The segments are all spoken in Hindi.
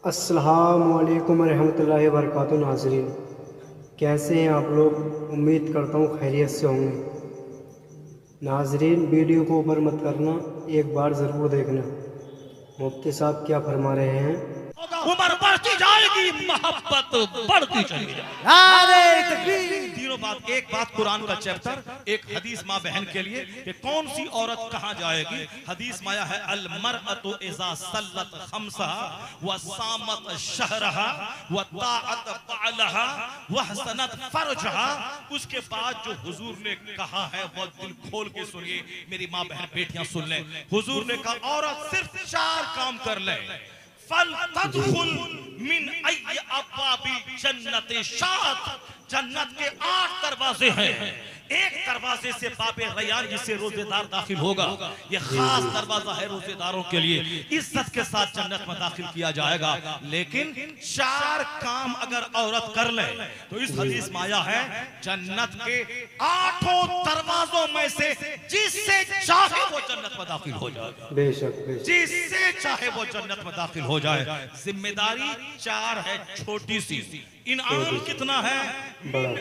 अस्सलामु अलैकुम रहमतुल्लाहि व बरकातुहू। नाज़रीन, कैसे हैं आप लोग? उम्मीद करता हूँ खैरियत से होंगे। नाज़रीन, वीडियो को ऊपर मत करना, एक बार ज़रूर देखना। मुफ्ती साहब क्या फरमा रहे हैं? उम्र बढ़ती जाएगी, मोहब्बत बढ़ती चली जाएगी। तीनों बात, एक बात कुरान का चैप्टर, एक हदीस माँ बहन के लिए कि कौन सी औरत कहाँ जाएगी। हदीस माया है अल मरअतु इज़ा सल्लत खम्सहा व सामत शहरहा व ताअत बालहा व हसनत फरजहा। उसके बाद जो हुजूर ने कहा है वो दिल खोल के सुनिए, मेरी माँ बहन बेटियां सुन लें। हुजूर ने कहा औरत सिर्फ 4 काम कर ले, फल तदखुल मिन अय्य अब्वाबि जन्नति शात। जन्नत के 8 दरवाजे हैं, एक दरवाजे से बाबे रैयान जिससे रोजेदार दाखिल होगा। ये खास दरवाजा है रोजेदारों के लिए, इज्जत के साथ जन्नत में दाखिल किया जाएगा। लेकिन 4 काम अगर औरत कर ले तो इस हदीस में आया है जन्नत के 8 दरवाजों में से जिससे चाहे वो जन्नत में दाखिल हो जाएगा। बेशक बेशक, जिससे चाहे वो जन्नत में दाखिल हो जाए। जिम्मेदारी 4 है, छोटी सी। इनाम कितना है?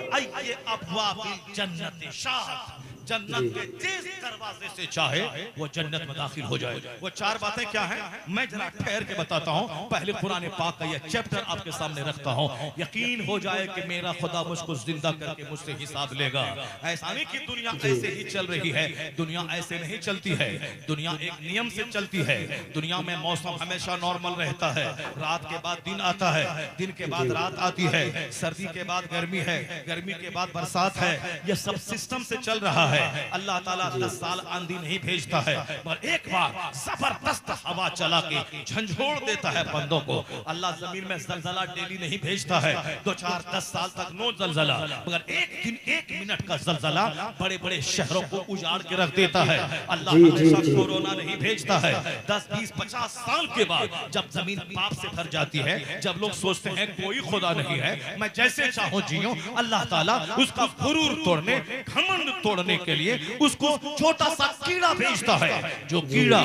अय्ये अब्वाबिल जन्नति शात। जन्नत के जिस दरवाजे से चाहे वो जन्नत में दाखिल हो जाए। वो 4 बातें क्या हैं मैं जरा ठहर के बताता हूँ। पहले कुरान पाक का ये चैप्टर आपके सामने रखता हूँ, यकीन हो जाए कि मेरा खुदा मुझको जिंदा करके मुझसे हिसाब लेगा। ऐसा नहीं कि दुनिया ऐसे ही चल रही है, दुनिया ऐसे नहीं चलती है। दुनिया एक नियम से चलती है। दुनिया में मौसम हमेशा नॉर्मल रहता है। रात के बाद दिन आता है, दिन के बाद रात आती है, सर्दी के बाद गर्मी है, गर्मी के बाद बरसात है। यह सब सिस्टम से चल रहा है। अल्लाह ताला 10 साल आंधी नहीं भेजता है, पर एक बार जबरदस्त हवा चला के झंझोड़ देता है बंदों को। अल्लाह जमीन में जलजला डेली नहीं भेजता है, 2-4-10 साल तक नो जलजला, मगर एक दिन 1 मिनट का जलजला बड़े बड़े शहरों को उजाड़ के रख देता है। अल्लाह हमेशा कोरोना नहीं भेजता है। 10-20-50 साल के बाद जब जमीन पाप से भर जाती है, जब लोग सोचते हैं कोई खुदा नहीं है, मैं जैसे चाहूं जियूं, अल्लाह ताला उसका गुरूर तोड़ने, घमंड तोड़ने के लिए उसको छोटा सा कीड़ा भेजता है। जो कीड़ा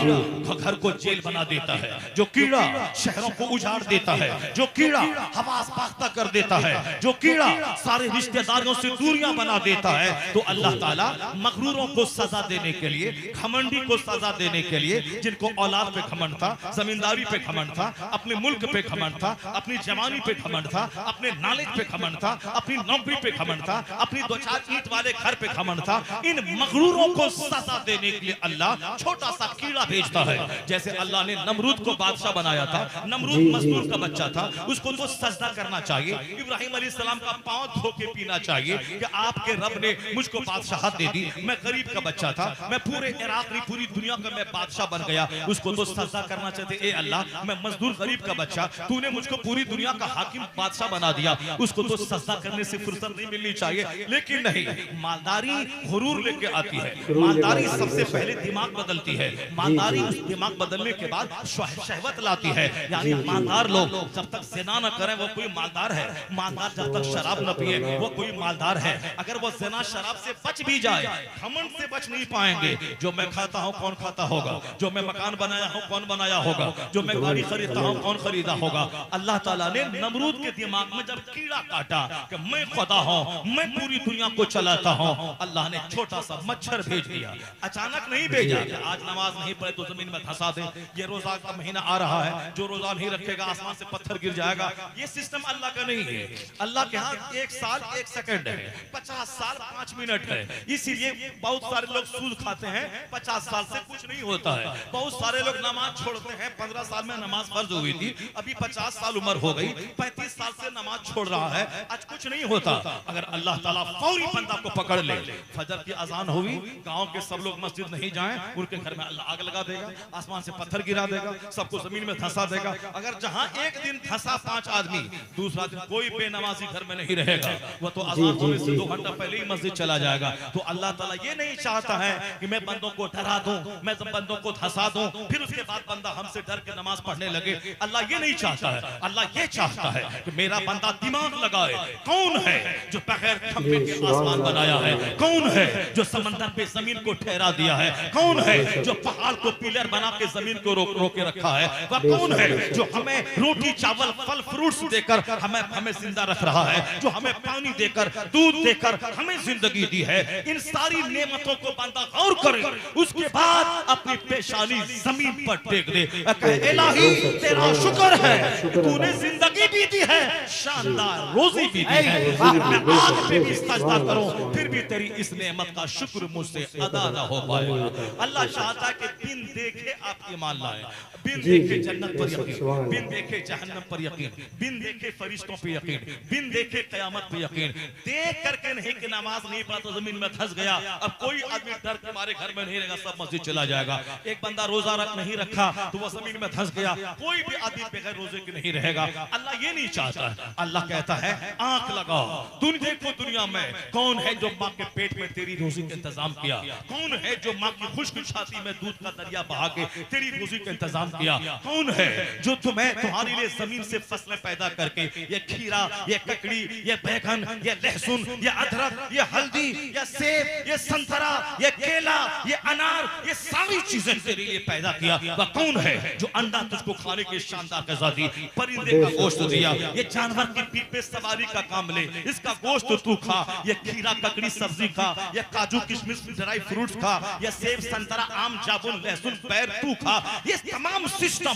घर को जेल बना देता है, जो कीड़ा शहरों को उजाड़ देता है, जो कीड़ा हवास पाख्ता कर देता है, जो कीड़ा सारे रिश्तेदारों से दूरियां बना देता है। तो अल्लाह ताला मगरूरों को सजा देने के लिए, घमंडी को सजा देने के लिए, जिनको औलाद पे घमंड था, जमींदारी पे घमंड था, अपने मुल्क पे घमंड था, अपनी जवानी पे घमंड था, अपने नॉलेज पे घमंड था, अपनी नौकरी पे घमंड था, अपनी 2-4 ईंट वाले घर पे घमंड था, इन मगरूरों को सजा देने के लिए अल्लाह छोटा सा कीड़ा भेजता है। जैसे अल्लाह ने नमरूद को बादशाह बनाया था, नमरूद मजदूर का बच्चा था, उसको तो सजदा करना चाहिए, इब्राहिम अलैहिस्सलाम का पांव धो के पीना चाहिए कि आपके रब ने मुझको बादशाहत दे दी, मैं गरीब का बच्चा था, मैं पूरे इराक नहीं पूरी दुनिया का मैं बादशाह बन गया, उसको तो सजदा करना चाहते। ए अल्लाह, मैं मजदूर गरीब का बच्चा, तूने मुझको पूरी दुनिया का हाकिम बादशाह बना दिया, उसको तो सजदा करने से फुर्सत नहीं मिलनी चाहिए। लेकिन नहीं, मालदारी गुरूर लेके आती है। मालदारी सबसे पहले दिमाग बदलती है, मालदारी उस दिमाग बदलने के बाद शहवत लाती है। यानी मालदार लोग जब तक ज़िना न करें वो कोई मालदार है, मालदार जब तक शराब न पिए वो कोई मालदार है। अगर वो ज़िना शराब से बच भी जाए, घमंड से बच नहीं पाएंगे। जो मैं खाता हूँ कौन खाता होगा, जो मैं मकान बनाया हूँ कौन बनाया होगा, जो मैं गाड़ी खरीदता हूँ कौन खरीदा होगा। अल्लाह ताला ने नमरूद के दिमाग में जब कीड़ा काटा कि मैं खुदा हूँ, मैं पूरी दुनिया को चलाता हूँ, अल्लाह ने छोटा सा मच्छर भेज दिया। अचानक नहीं भेजा कि आज नमाज नहीं पढ़े तो जमीन में धंसा दे, ये रोजा का महीना आ रहा है, जो रोजा नहीं रखेगा आसमान से पत्थर गिर जाएगा। ये सिस्टम अल्लाह का नहीं है। अल्लाह के यहाँ 1 साल 1 सेकंड है, 50 साल 5 मिनट है। इसीलिए बहुत सारे लोग सूद खाते हैं, 50 साल से कुछ नहीं होता है। बहुत सारे लोग नमाज छोड़ते हैं, 15 साल में नमाज फर्ज हुई थी, अभी 50 साल उम्र हो गई, 35 साल से नमाज छोड़ रहा है, आज कुछ नहीं होता। अगर अल्लाह ताला फौरी बंदा को पकड़ ले, फजर की अजान हुई, गांव के सब लोग मस्जिद नहीं जाएं, उनके घर में अल्लाह आग लगा देगा, आसमान से पत्थर गिरा देगा, सबको जमीन में धंसा देगा। अगर जहां एक दिन धंसा 5 आदमी, दूसरा दिन कोई बेनमाजी घर में नहीं रहेगा, वो तो अजान होने से 2 घंटा पहले ही मस्जिद चला जाएगा। तो अल्लाह ताला ये नहीं चाहता है कि मैं बंदों को डरा दूं, मैं बंदों को धंसा दूं, फिर उसके बाद बंदा हमसे डर के नमाज पढ़ने लगे। अल्लाह ये नहीं चाहता है। अल्लाह ये चाहता है कि मेरा बंदा दिमाग लगाए, कौन है जो बगैर खंभे के आसमान बनाया है, कौन है जो समंदर पे जमीन को ठहरा दिया है? कौन है जो पहाड़ को पिलर बना के जमीन को रोक के रखा है? वह कौन है जो हमें रोटी चावल फल फ्रूट्स देकर हमें जिंदा रख रहा है, जो हमें पानी देकर दूध देकर हमें जिंदगी दी है? इन सारी नेमतों को बंदा गौर करे, उसके बाद अपनी पेशानी जमीन पर टेक दे, कहे इलाही तेरा शुक्र है, तूने जिंदगी भी दी है, शानदार रोजी भी दी है, मैं आग पे भी सजदा करूं फिर भी तेरी इस नेमत का शुक्र मुझसे अदा ना हो पाएगा। अल्लाह चाहता है कि बिन देखे आप ईमान लाए, बिन देखे जन्नत पर यकीन, बिन देखे जहन्नम पर यकीन, बिन देखे फरिश्तों पर यकीन, बिन देखे कयामत पर यकीन। देख करके नहीं कि नमाज नहीं पढ़ा तो जमीन में धंस गया, अब कोई आदमी डर के मारे घर में नहीं रहेगा, सब मस्जिद चला जाएगा। एक बंदा रोजा नहीं रखा तो वह जमीन में धंस गया, कोई भी आदमी बगैर रोजे के नहीं रहेगा। अल्लाह ये नहीं चाहता है। अल्लाह कहता है आंख लगाओ, तुम देखो दुनिया में कौन है जो माँ के पेट में तेरी रोजी का इंतजाम किया, कौन है जो माँ की खुश्क छाती में दूध का दरिया बहा के तेरी रोजी का इंतजाम किया, कौन है जो तुम्हारे लिए जमीन से फसलें पैदा करके ये खीरा, ये ककड़ी, ये बैगन, ये लहसुन, ये अदरक, ये हल्दी, ये सेब, ये संतरा, ये केला, ये अनार, ये सारी चीजें तेरे लिए पैदा किया। वह कौन है जो अंडा तुझको खाने के शानदार गज़ा दी, परिंदे का गोश्त दिया, ये जानवर की पीठ पे सवारी का काम ले, इसका गोश्त तू खा, ये खीरा ककड़ी सब्जी खा, ये काजू किशमिश ड्राई फ्रूट्स खा, ये सेब संतरा आम जामुन लहसुन पैर तू खा। ये तमाम सिस्टम,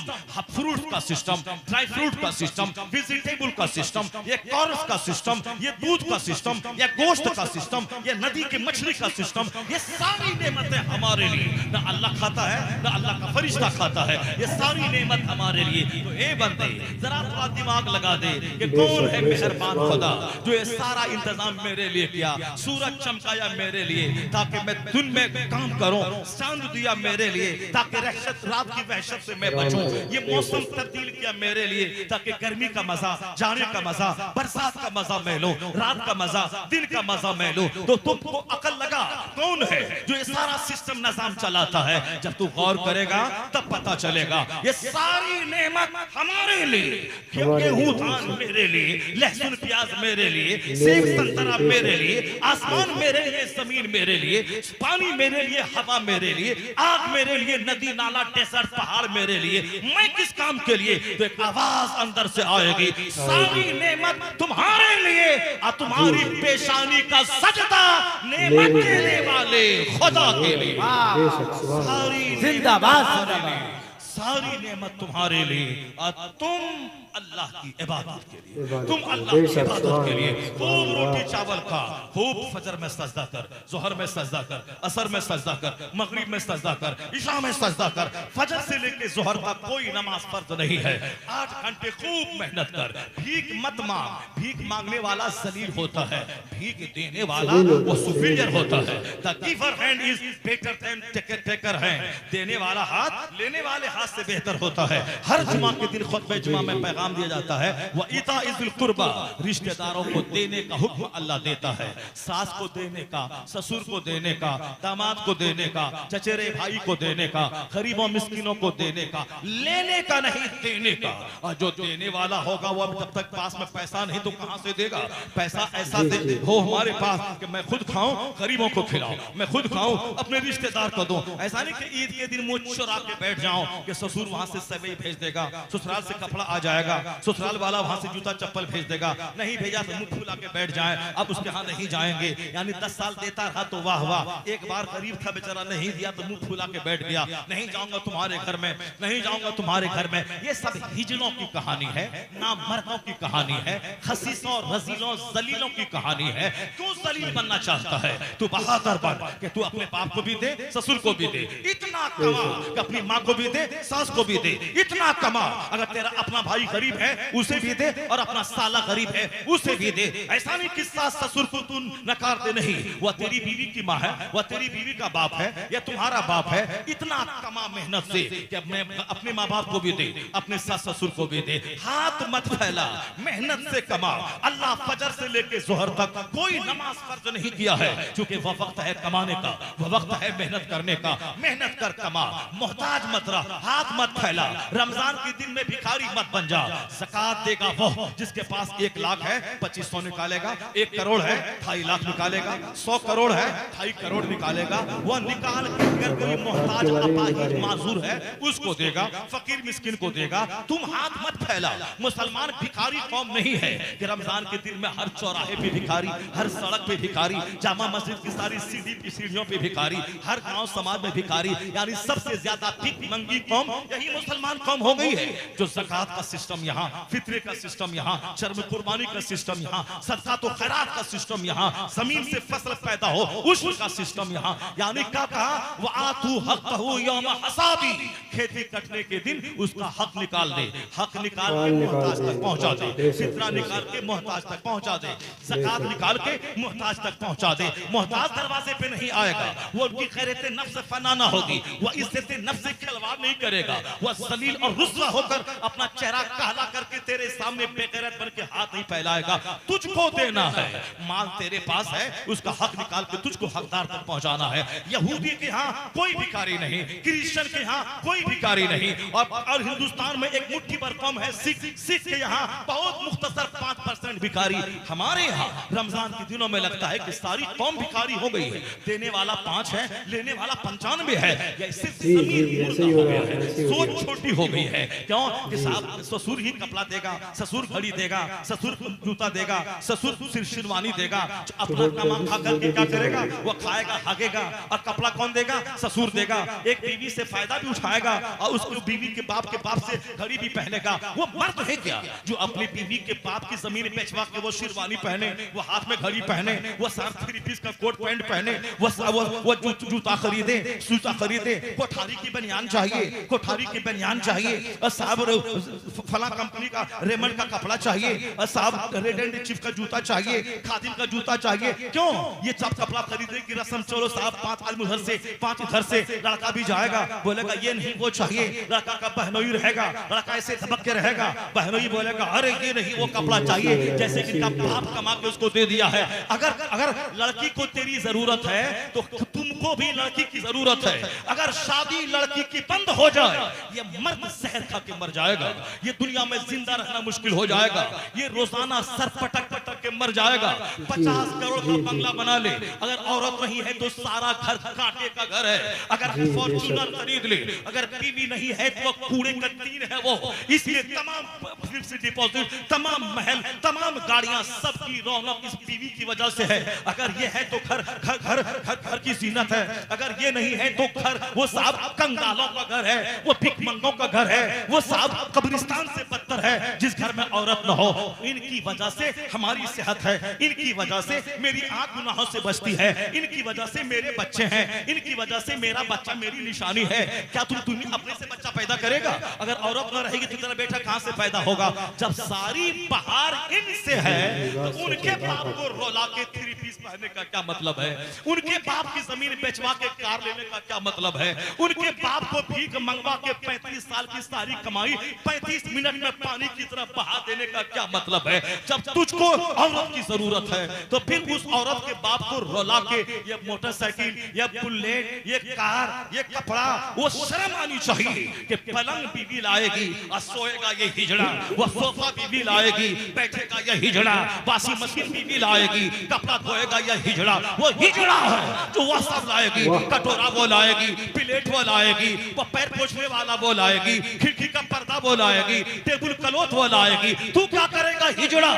फ्रूट का सिस्टम, ड्राई फ्रूट का सिस्टम, वेजिटेबल का सिस्टम, ये कॉर्स का सिस्टम, ये दूध का सिस्टम, ये गोश्त का सिस्टम, ये नदी की मछली का सिस्टम, ये सारी नेमतें हमारे लिए ना अल्लाह खाता है ना अल्लाह का फरिश्ता खाता है, ये सारी नेमत हमारे लिए। तो ए बंदे जरा थोड़ा दिमाग लगा दे कि कौन है मेहरबान खुदा जो ये सारा इंतजाम मेरे लिए किया, सूरज चमकाया मेरे लिए ताकि मैं दिन में काम करूं, चांद दिया मेरे लिए ताकि रात की वहशत से मैं बचूं, ये मौसम तब्दील किया मेरे लिए ताकि गर्मी का मजा, जाने का मजा, बरसात का मजा मैं लूं, रात का मजा, दिन का मजा मैं लूं। तो तुमको अकल लगा कौन है जो ये सारा सिस्टम निजाम चलाता है? जब तू गौर करेगा तब पता चलेगा ये सारी नेमत हमारे लिए, गेहूं धान मेरे लिए, लहसुन प्याज मेरे लिए, सेब संतरा मेरे लिए, आसमान मेरे लिए, जमीन मेरे लिए, पानी मेरे लिए, हवा मेरे लिए, आग मेरे लिए, नदी नाला डेजर्ट पहाड़ मेरे लिए। मैं किस काम के लिए? तो एक आवाज अंदर से आएगी, सारी नेमत तुम्हारे लिए और तुम्हारी पेशानी का सजदा नेमत देने वाले खुदा के लिए। सारी जिंदाबाद, सारी नेमत तुम्हारे लिए और तुम अल्लाह की इबादत के लिए, तुम अल्लाह की इबादत के लिए खूब रोटी चावल खा, खूब फजर में सजदा कर, जोहर में सजदा कर, असर में सजदा कर, मगरिब में सजदा कर, इशा में सजदा कर। फजर से लेके जोहर का कोई नमाज फर्ज नहीं है। 8 घंटे खूब मेहनत कर, भीख मत मांग, भीख मांगने वाला जलील होता है, भीख देने वाला वो सुपीरियर होता है। The giver hand is better than taker hand, देने वाला हाथ लेने वाले हाथ से बेहतर होता है। हर जुमा के दिन खुतबे जुमा में पैगाम दिया जाता है, वह इता इज़ुल कुर्बा, रिश्तेदारों को देने का हुक्म अल्लाह देता है, सास को देने का, ससुर को देने का, दामाद को देने का, चचेरे भाई को देने का, गरीबों मिस्किनों को देने का, लेने का नहीं देने का। और जो देने वाला होगा वो जब तक पास में पैसा नहीं तो कहां से देगा? पैसा ऐसा दे हो हमारे पास कि मैं खुद खाऊं, गरीबों को खिलाऊं, मैं खुद खाऊं, अपने रिश्तेदार को दूं। ऐसा नहीं कि ईद के दिन मुंह चुरा के बैठ जाऊं कि ससुर वहां से सेवई भेज देगा, ससुराल से कपड़ा आ जाएगा, ससुराल वाला वहां से जूता चप्पल भेज देगा, नहीं भेजा तो मुंह फुला के बैठ जाए, अब उसके यहाँ नहीं जाएंगे। यानी 10 साल देता रहा तो वाह वाह, एक बार गरीब था बेचारा नहीं दिया तो मुंह फुला के बैठ गया, नहीं जाऊंगा तुम्हारे घर में, नहीं जाऊंगा तुम्हारे घर में। ये सब हिजलों की कहानी है, नामर्दों की कहानी है, खसीसों रजीलों जलीलों की कहानी है। क्यों जलील बनना चाहता है? तू बहादुर बन कि तू अपने बाप को भी दे, ससुर को भी दे, इतना कमा कि अपनी माँ को भी दे, सास को भी दे, इतना कमा अगर तेरा अपना भाई गरीब है उसे भी दे और अपना साला गरीब है उसे भी दे। ऐसा नहीं कि सास ससुर को तू नकार दे, नहीं, वह तेरी बीवी की माँ है, वह तेरी बीवी का बाप है, यह तुम्हारा बाप है। इतना कमा मेहनत से कि अपने माँ बाप को भी दे, अपने सास ससुर को भी दे। हाथ मत फैला, मेहनत से कमा। अल्लाह फजर से लेके जोहर तक कोई नमाज फर्ज नहीं किया है, क्योंकि वह वक्त है कमाने का, वह वक्त है मेहनत करने का। मेहनत कर, कमा, मोहताज मत रह, हाथ मत फैला। रमजान के दिन में भिखारी मत बन जा, ज़कात देगा वो जिसके पास 1 लाख है 2500 निकालेगा, 1 करोड़ है 2.5 लाख निकालेगा, 100 करोड़ है 2.5 करोड़ निकालेगा। वह निकाल के अगर कोई मोहताज अपाहिज माजूर है उसको देगा, फकीर मिस्किन को देगा। तुम हाथ मत फैला। मुसलमान भिखारी कौम नहीं है कि रमजान के दिन में हर चौराहे पे भिखारी, हर सड़क पे भिखारी, जामा मस्जिद की सारी सीढ़ियों पे भिखारी, हर गांव समाज में भिखारी, यानी सबसे ज्यादा भिख मंगी कौम यही मुसलमान कौम हो गई है। जो ज़कात का सिस्टम यहाँ, फित्रे का सिस्टम यहाँ, शर्म कुर्बानी का सिस्टम यहाँ, सदका तो खैरात का सिस्टम यहाँ, जमीन से फसल पैदा हो उश्र का सिस्टम यहाँ, यानी क्या कहा, वआतू हक़्क़हू यौम हसादी, खेती कटने के दिन उसका हक निकाल दे, हक निकाल के मोहताज तक पहुंचा दे, फित्रा निकाल के मोहताज तक पहुंचा दे, ज़कात निकाल के मोहताज तक पहुंचा दे। मोहताज दरवाजे पे नहीं आएगा, वो उनकी खैरत नफ्स फना ना होगी, वो इज्जत नफ्स से खिलवाड़ नहीं करेगा, वो जलील और रुस्वा होकर अपना चेहरा काला करके तेरे सामने बेगैरत बन के हाथ नहीं फैलाएगा। तुझको देना है, माल तेरे पास है, उसका हक निकाल के तुझको हकदार तक पहुंचाना है। यहूदी के यहाँ कोई भिखारी नहीं, क्रिश्चियन के यहाँ कोई भिखारी नहीं, और हिंदुस्तान में एक मुट्ठी भर कम है सिख के यहाँ बहुत मुख्तसर 5% भिखारी। हमारे यहाँ रमजान के दिनों में लगता है कि सारी कौम भिखारी हो गई है, देने वाला 5 है, लेने वाला 95 है। सोच छोटी हो गई है। क्यों कि साहब ससुर ही कपड़ा देगा, ससुर घड़ी देगा, ससुर जूता देगा, ससुर शेरवानी देगा, अपना कमा खा करके क्या करेगा, वो खाएगा हागेगा, और कपड़ा कौन देगा, ससुर देगा। एक बीवी से फायदा भी उठाएगा और उसको बीवी के बाप से घड़ी भी पहनेगा। वो मर्द है क्या जो अपनी बीवी के बाप की जमीन बेचवा के वो शेरवानी पहने, वो हाथ में घड़ी पहने, वो 3 पीस का कोट पैंट पहने, वो जूता खरीदे, जूता खरीदे, कोठारी की बनियान चाहिए, कोठारी की बनियान चाहिए, और साहब फला कंपनी का रेमंड का कपड़ा चाहिए, और साहब रेड एंड चीफ का जूता चाहिए, खादिम का जूता चाहिए। क्यों ये सब कपड़ा खरीदने की रस्म? चलो साहब 5 आदमी उधर से 5 इधर से, लड़का भी जाएगा, बोलेगा ये नहीं वो चाहिए, लड़का का बहनोई रहेगा, लड़का ऐसे धबक के रहेगा, बहनोई बोलेगा अरे ये नहीं वो कपड़ा चाहिए, जैसे कि इनका बाप कमा के उसको दे दिया है। अगर लड़की को तेरी जरूरत है तो तुमको भी लड़की की जरूरत है। अगर शादी लड़की की बंद हो जाए, ये मर्द जहर खा के मर जाएगा, ये दुनिया में जिंदा रहना मुश्किल हो जाएगा, ये रोजाना सर पटक पटक के मर जाएगा। 50 करोड़ का बंगला बना ले, अगर औरत नहीं है तो सारा घर कांटे का घर है। अगर फॉर्च्यूनर खरीद ले, अगर बीवी नहीं है तो कूड़े का टीन है वो। इसलिए तमाम फिक्स्ड डिपॉजिट, तमाम महल, तमाम गाड़ियां, सबकी रौनक इस बीवी की वजह से है। अगर ये है तो घर की जीनत है, अगर ये नहीं है तो घर वो साहब कंगालों का घर है, वो भिखमंगों का घर है, वो साहब कब्रिस्तान से बदतर है जिस घर में औरत न हो। इनकी वजह से हमारी सेहत है, इनकी वजह से मेरी आंख गुनाहों से बचती है, इनकी वजह से मेरे बच्चे हैं, इनकी वजह से मेरा बच्चा मेरी निशानी है। क्या तुम अपने से बच्चा पैदा करेगा? अगर औरत न रहेगी तो तेरा बेटा कहां से पैदा होगा? जब सारी बहार इनसे है तो उनके बाप को रोला के 3 पीस पहनने का क्या मतलब है? उनके बाप की जमीन बेचवा के कार लेने का क्या मतलब है? उनके बाप को भीख मंगवा के 35 साल की सारी कमाई 35 मिनट में पानी की तरह बहा देने का क्या मतलब है? जब तुझको औरत की जरूरत है तो फिर उस औरत के बाप को रोला के ये मोटरसाइकिल, ये बुलेट, ये कार, ये कपड़ा, वो शर्म आनी चाहिए कि पलंग बीवी लाएगी और सोएगा ये हिजड़ा, वो सोफा बीवी लाएगी बैठेगा ये हिजड़ा, वाशिंग मशीन बीवी लाएगी कपड़ा धोएगा ये हिजड़ा, वो हिजड़ा है जो वो सब लाएगी, कटोरा वो लाएगी, प्लेट वो लाएगी, वो पैर पोछने वाला वो लाएगी, खिड़की का पर्दा वो लाएगी, टेबल क्लॉथ वो लाएगी। तू क्या करेगा? हिजड़ा।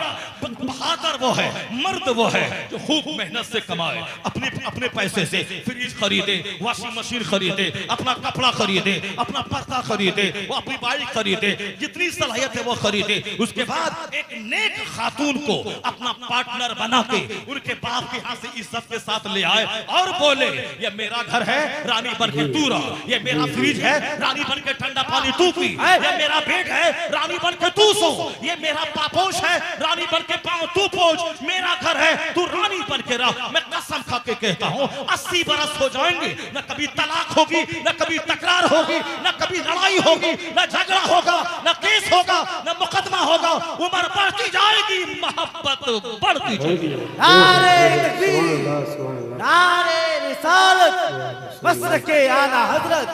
बहादुर वो है, मर्द वो है जो खूब मेहनत से कमाए, अपने पैसे से फ्रिज खरीदे, वॉशिंग मशीन खरीदे, अपना कपड़ा खरीदे, अपना पर्दा खरीदे, वो अपनी बाइक खरीदे, जितनी सलाहियत है वो खरीदे। उसके बाद एक नेक खातून को अपना पार्टनर बना के उनके बाप के यहाँ से इज्जत के साथ ले आए और बोले ये मेरा घर है, रानी बन के तू रह, ये मेरा फ्रिज है, रानी बन के ठंडा पानी तू पी, ये मेरा बेड है, रानी बन के तू सो, ये मेरा पापोश है, रानी बन के पाँव तू पोछ, मेरा घर है, तू रानी बन के रह। मैं कसम खा के कहता हूँ 80 बरस हो जाएंगे, न कभी तलाक होगी, न कभी तकरार होगी, न कभी लड़ाई होगी, न झगड़ा होगा, न केस होगा, न मुकदमा होगा। उम्र बढ़ती जाएगी, मोहब्बत बढ़ती जाएगी। नारे तकबीर, नारे रिसालत, मसलके आला हजरत,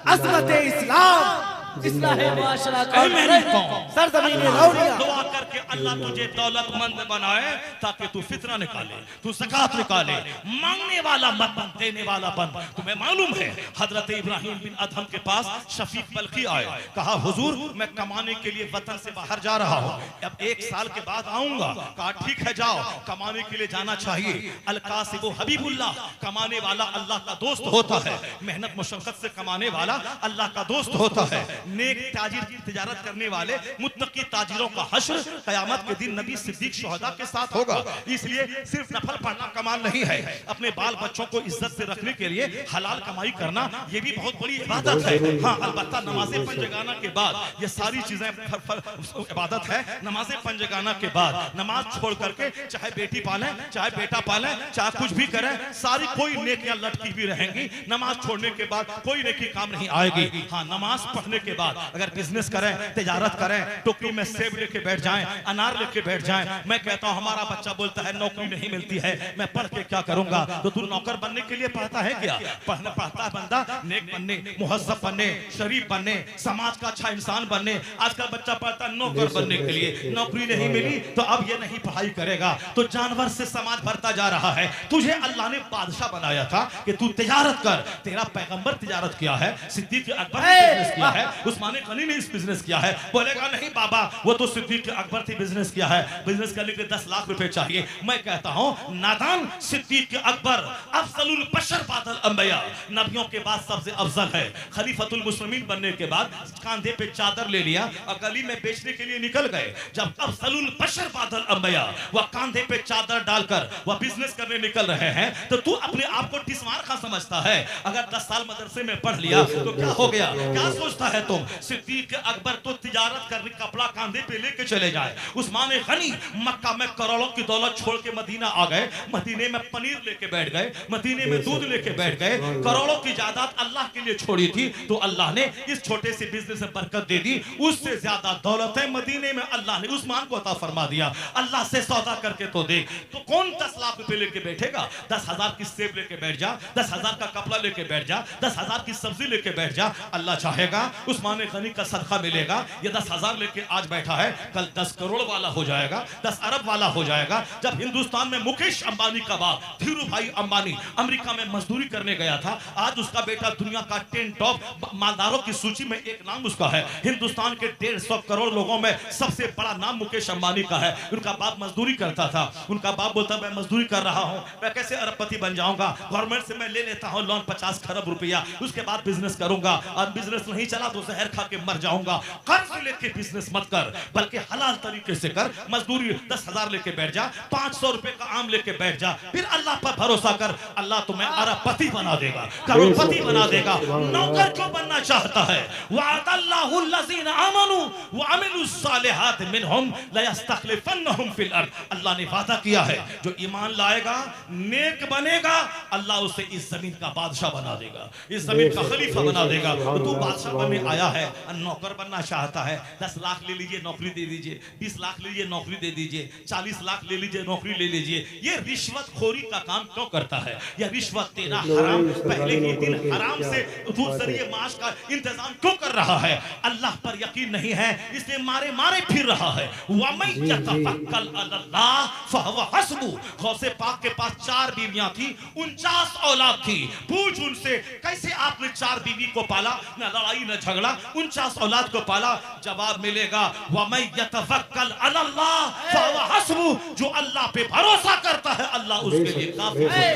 अज़मत इस्लाम, इस्लाह माशरा ऐ मेरी कौम, सरजमीन अल्लाह से लौटिया दुआ करके अल्लाह तुझे दौलतमंद बनाए ताकि तू फितरा निकाले, तू ज़कात निकाले, मांगने वाला मत बन, देने वाला बन। तुम्हें मालूम है हजरत इब्राहिम बिन अदहम के पास शफीक बल्खी आए, कहा हुजूर मैं कमाने के लिए वतन से बाहर जा रहा हूँ, अब 1 साल के बाद आऊंगा। कहा ठीक है जाओ, कमाने के लिए जाना चाहिए। अलकासिबु हबीबुल्लाह, कमाने वाला अल्लाह का दोस्त होता है, मेहनत मुशक्कत से कमाने वाला अल्लाह का दोस्त होता है। नेक ताजिर तिजारत करने वाले मुत्तकी ताजिरों का हश्र कयामत के दिन नबी सिद्दीक शुहदा के साथ होगा। इसलिए सिर्फ नफल पढ़ना कमाल नहीं है, अपने बाल बच्चों को इज्जत से रखने के लिए हलाल कमाई करना ये भी बहुत बड़ी इबादत है। हाँ अलबत्ता नमाज़े पंजगाना के बाद ये सारी चीजें इबादत है। नमाज़े पंजगाना के बाद नमाज छोड़ करके चाहे बेटी पाले, चाहे बेटा पाले, चाहे कुछ भी करे, सारी कोई नेकियां लटकी भी रहेंगी। नमाज छोड़ने के बाद कोई नेकी काम नहीं आएगी। हाँ नमाज पढ़ने के बाद अगर बिजनेस करें, तिजारत करें, टोकरी में सेब लेके बैठ जाएं, अनार लेके बैठ जाएं। मैं कहता हूं हमारा बच्चा बोलता है नौकरी नहीं मिलती है, मैं पढ़ के क्या करूंगा? तो तू नौकर बनने के लिए पढ़ता है क्या? पढ़ता है बंदा नेक बनने, मुहज्जब बनने, शरीफ बनने, समाज का अच्छा इंसान बनने। आजकल बच्चा पढ़ता है नौकर बनने के लिए, नौकरी नहीं मिली तो अब ये नहीं पढ़ाई करेगा तो जानवर से समाज भरता जा रहा है। तुझे अल्लाह ने बादशाह बनाया था कि तू तिजारत कर। तेरा पैगंबर तिजारत किया है, सिद्दीक अकबर ने बिजनेस किया है, उस्मान गनी ने इस बिजनेस किया है। बोलेगा नहीं बाबा वो तो सिद्दीक अकबर थी बिजनेस किया है, बिजनेस करने के 10 लाख रुपए चाहिए। मैं कहता हूं नादान सिद्दीक अकबर अफजलुल बशर बादल अंबिया, नबियों के बाद सबसे अफजल है। खलीफतुल मुस्लिमीन बनने के बाद कांधे पे चादर ले लिया और गली में बेचने के लिए निकल गए। जब अफजलुल बशर बादल अंबिया वह कांधे पे चादर डालकर वह बिजनेस करने निकल रहे हैं तो तू अपने आप को टिस्मार खा समझता है। अगर 10 साल मदरसे में पढ़ लिया तो क्या हो गया? क्या सोचता है तुम? सिद्दीक अकबर तो तिजारत करने कपड़ा कांधे पे लेके चले जाए। उस्मान गनी मक्का में करोड़ों की दौलत छोड़ के मदीना आ गए, मदीने में पनीर लेके बैठ गए, मदीने में दूध लेके बैठ गए, करोड़ों की जायदाद अल्लाह के लिए छोड़ी थी तो अल्लाह ने इस छोटे से बिजनेस में बरकत दे दी। उससे ज्यादा दौलत है मदीने में अल्लाह ने उस्मान को अता फरमा दिया। अल्लाह से सौदा करके तो देख, तो कौन 10 लाख रुपए लेके बैठेगा? 10,000 की सेब लेके बैठ जा, 10,000 का कपड़ा लेके बैठ जा, 10,000 की सब्जी लेके बैठ जा। अल्लाह चाहेगा उस्मान गनी का सदका मिलेगा। ये 10,000 लेके आज बैठा है, कल 10 करोड़ वाला हो जाएगा, 10 अरब वाला हो जाएगा। जब हिंदुस्तान में मुकेश अंबानी का बाप धीरू भाई अंबानी अमेरिका में मजदूरी करने गया था, आज उसका बेटा दुनिया का 10 टॉप मालदारों की सूची में एक नाम उसका है। हिंदुस्तान के 150 करोड़ लोगों में सबसे बड़ा नाम मुकेश अंबानी का है। उनका बाप मजदूरी करता था, उनका बाप बोलता मैं मजदूरी कर रहा हूं, मैं कैसे अरबपति बन जाऊंगा? गवर्नमेंट से मैं ले लेता हूं लोन 50 खरब रुपया, उसके बाद बिजनेस करूंगा और बिजनेस नहीं चला तो जहर खा के मर जाऊंगा। कर्ज लेके बिजनेस मत कर, बल्कि हलाल तरीके से कर। मजदूरी 10,000 लेके बैठ जा, 500 रुपए का आम लेके बैठ जा, फिर अल्लाह पर भरोसा कर, अल्लाह तुम्हें अरबपति बना देगा, करोड़पति बना देगा। नौकर क्यों बनना चाहता है? वअदल्लाहु लज़ीना आमनू व अमिलुस सालिहात मिनहुम लयस्तखलिफन्नहुम फिल अर्द। अल्लाह ने वादा किया है जो ईमान लाएगा, नेक बनेगा, अल्लाह उसे इस जमीन का बादशाह बना देगा, इस जमीन का खलीफा बना देगा। तो तू बादशाह बनने आया है, नौकर बनना चाहता है, 10 लाख ले लीजिए नौकरी दे दीजिए, 20 लाख ले लीजिए नौकरी दे दीजिए, 40 लाख ले लीजिए नौकरी ले लीजिए। ये रिश्वतखोरी का काम क्यों करता है? यह रिश्वत देना हराम, पहले ही दिन हराम से दूसरे माश का इंतजाम क्यों कर रहा है? अल्लाह पर यकीन नहीं है इसलिए मारे मारे फिर रहा है। वमन यतवक्कल अल्लाह फहुव हस्बु। गौसे पाक के पास 4 बीवियां थी, 49 औलाद थी। पूछ उनसे कैसे आपने 4 बीवी को पाला, न लड़ाई न झगड़ा, 49 औलाद को पाला? जवाब मिलेगा वमन यतवक्कल अल्लाह फहुव हस्बु। जो अल्लाह पे भरोसा करता है अल्लाह उसके लिए काफी है,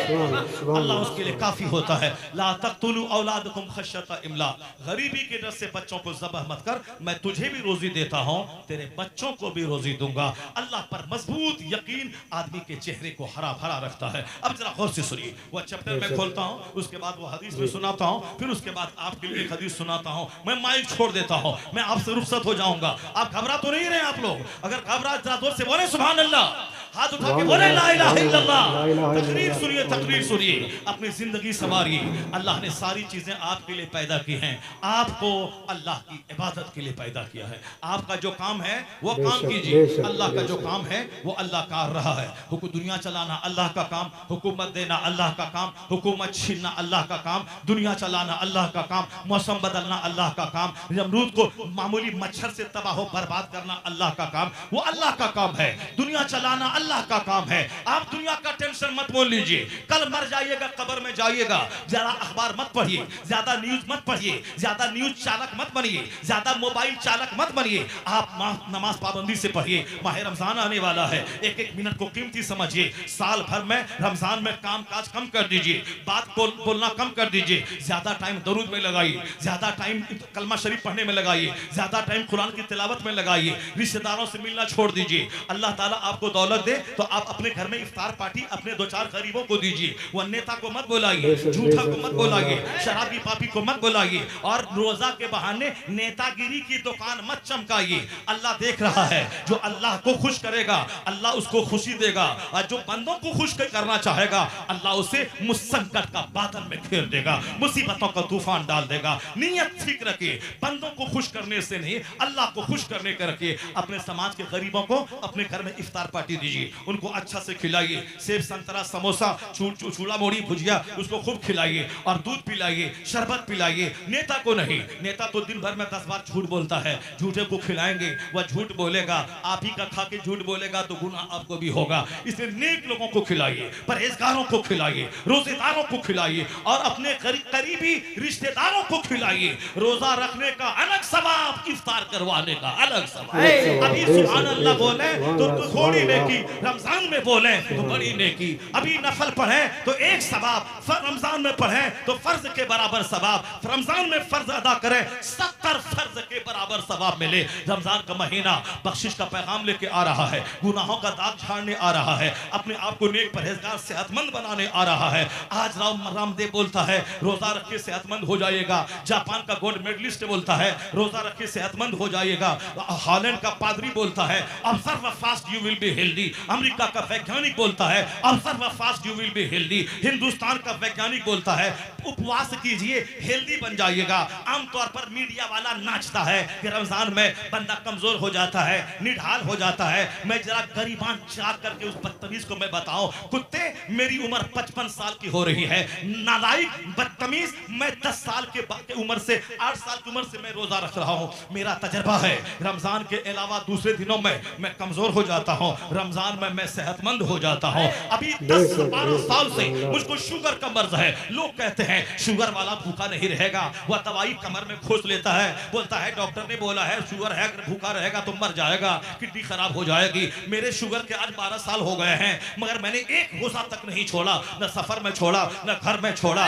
अल्लाह उसके लिए काफी होता है। ला तक़तुलू औलादकुम खश्यता इमलाक। गरीबी के डर से बच्चों को ज़बह मत कर, मैं तुझे भी रोजी देता हूं, तेरे बच्चों को भी रोजी दूंगा। अल्लाह पर मजबूत यकीन आदमी के चेहरे को हरा भरा रखता है। अब जरा गौर से सुनिए, वह चैप्टर मैं खोलता हूं, उसके बाद वो हदीस में सुनाता हूं, फिर उसके बाद आपके लिए एक हदीस सुनाता हूं। मैं माइक छोड़ देता हूं, मैं आपसे रुखसत हो जाऊंगा। आप घबरा तो नहीं रहे आप लोग? अगर घबरा जरा जोर से बोले सुभान अल्लाह। हाथ उठा के बोले ला इलाहा इल्लल्लाह। ला इलाहा तकरीर इल्लल्लाह। सुनिए, तकरीर सुनिए, अपनी जिंदगी संवारिए। अल्लाह ने सारी चीजें आपके लिए पैदा की हैं, आपको अल्लाह की इबादत के लिए पैदा किया है। आपका जो काम है वो काम बेशक, कीजिए, बेशक, अल्लाह का जो बेशक। काम है वो अल्लाह कर रहा है। हुकूमत दुनिया चलाना अल्लाह का काम, हुकूमत देना अल्लाह का काम, हुकूमत छीनना अल्लाह का काम, दुनिया चलाना अल्लाह का काम, मौसम बदलना अल्लाह का काम, नमरूद को मामूली मच्छर से तबाह बर्बाद करना अल्लाह का काम, वो अल्लाह का काम है। दुनिया चलाना अल्लाह का काम है। आप दुनिया का टेंशन मत मोल लीजिए, कल मर जाइएगा, कब्र में जाइएगा। ज्यादा अखबार मत पढ़िए, ज्यादा न्यूज मत पढ़िए, ज्यादा न्यूज चालक मत बनिए, ज्यादा मोबाइल चालक मत बनिए। आप नमाज पाबंदी से पढ़िए। माह रमजान आने वाला है, एक एक मिनट को कीमती समझिए। साल भर में रमजान में काम काज कम कर दीजिए, बात को बोलना कम कर दीजिए। ज्यादा टाइम दरूद में लगाइए, ज्यादा टाइम कलमा शरीफ पढ़ने में लगाइए, ज्यादा टाइम कुरान की तिलावत में लगाइए। रिश्तेदारों से मिलना छोड़ दीजिए। अल्लाह ताला आपको दौलत दे तो आप अपने घर में इफ्तार पार्टी अपने दो चार गरीबों को दीजिए। वो नेता को मत बुलाइए, झूठा को मत बुलाइए, शराबी पापी को मत बुलाइए, और रोजा के बहाने नेतागिरी की दुकान मत चमकाइए। अल्लाह देख रहा है, जो अल्लाह को खुश करेगा अल्लाह उसको खुशी देगा, और जो बंदों को खुश करना चाहेगा अल्लाह उसे मुसक्कत का बादल में घेर देगा, मुसीबतों का तूफान डाल देगा। नियत ठीक रखिए, बंदों को खुश करने से नहीं अल्लाह को खुश करने का रखिए। अपने समाज के गरीबों को अपने घर में इफ्तार पार्टी दीजिए, उनको अच्छा से खिलाइए। सेब संतरा समोसा चूड़ा मोड़ी भुजिया उसको खूब खिलाइए, और दूध पिलाइए, शरबत पिलाइए। नेता को नहीं, नेता तो दिन भर में 10 बार झूठ बोलता है। झूठे को खिलाएंगे, वह झूठ बोलेगा, आप ही का खा के झूठ बोलेगा तो गुनाह आपको भी होगा। इसलिए नेक लोगों को खिलाइए, परहेजगारों को खिलाइए, रोजेदारों को खिलाइए, और अपने करीबी रिश्तेदारों को खिलाइए। रोजा रखने का अलग सवाब, इफ्तार करवाने का अलग सवाब। अभी सुभान अल्लाह बोले तो थोड़ी नेकी, रमजान में बोले तो बड़ी नेकी। अभी नफल पढ़े तो एक सवाब, रमजान में पढ़े तो फर्ज के बराबर सवाब, रमजान में फर्ज अदा करें 70 फर्ज के बराबर सवाब मिले। रमजान का महीना बख्शिश का पैगाम लेके आ रहा है, गुनाहों का दाग झाड़ने आ रहा है, अपने आप को नेक परहेजगार सेहतमंद बनाने आ रहा है। आज रामदेव बोलता है रोजा रख के सेहतमंद हो जाएगा। जापान का गोल्ड मेडलिस्ट बोलता है रोजा रख के सेहतमंद हो जाएगा। हॉलैंड का पादरी बोलता है observe fast you will be healthy. America का वैज्ञानिक बोलता है observe fast you will be healthy. Hindustan का वैज्ञानिक बोलता है उपवास कीजिए हेल्दी बन जाइएगा। आमतौर पर मीडिया वाला नाचता है कि रमजान में बंदा कमजोर हो जाता है, निढाल हो जाता है। मैं जरा गरीबान चाक करके उस बदतमीज को मैं बताऊं, कुत्ते मेरी उम्र 55 साल की हो रही है, नालायक बदतमीज, मैं 10 साल के उम्र से 8 साल की उम्र से मैं रोजा रख रहा हूं। मेरा तजर्बा है रमजान के अलावा दूसरे दिनों में मैं कमजोर हो जाता हूं, रमजान में मैं सेहतमंद हो जाता हूं। अभी 10-12 साल से मुझको शुगर का मर्ज है। लोग कहते हैं शुगर वाला भूखा नहीं रहेगा, वह दवाई कमर में खोस लेता है, बोलता है डॉक्टर ने बोला है शुगर है, अगर भूखा रहेगा तो मर जाएगा, किडनी खराब हो जाएगी। मेरे शुगर के आज 12 साल हो गए हैं, मगर मैंने एक रोजा तक नहीं छोड़ा, न सफर में छोड़ा न घर में छोड़ा।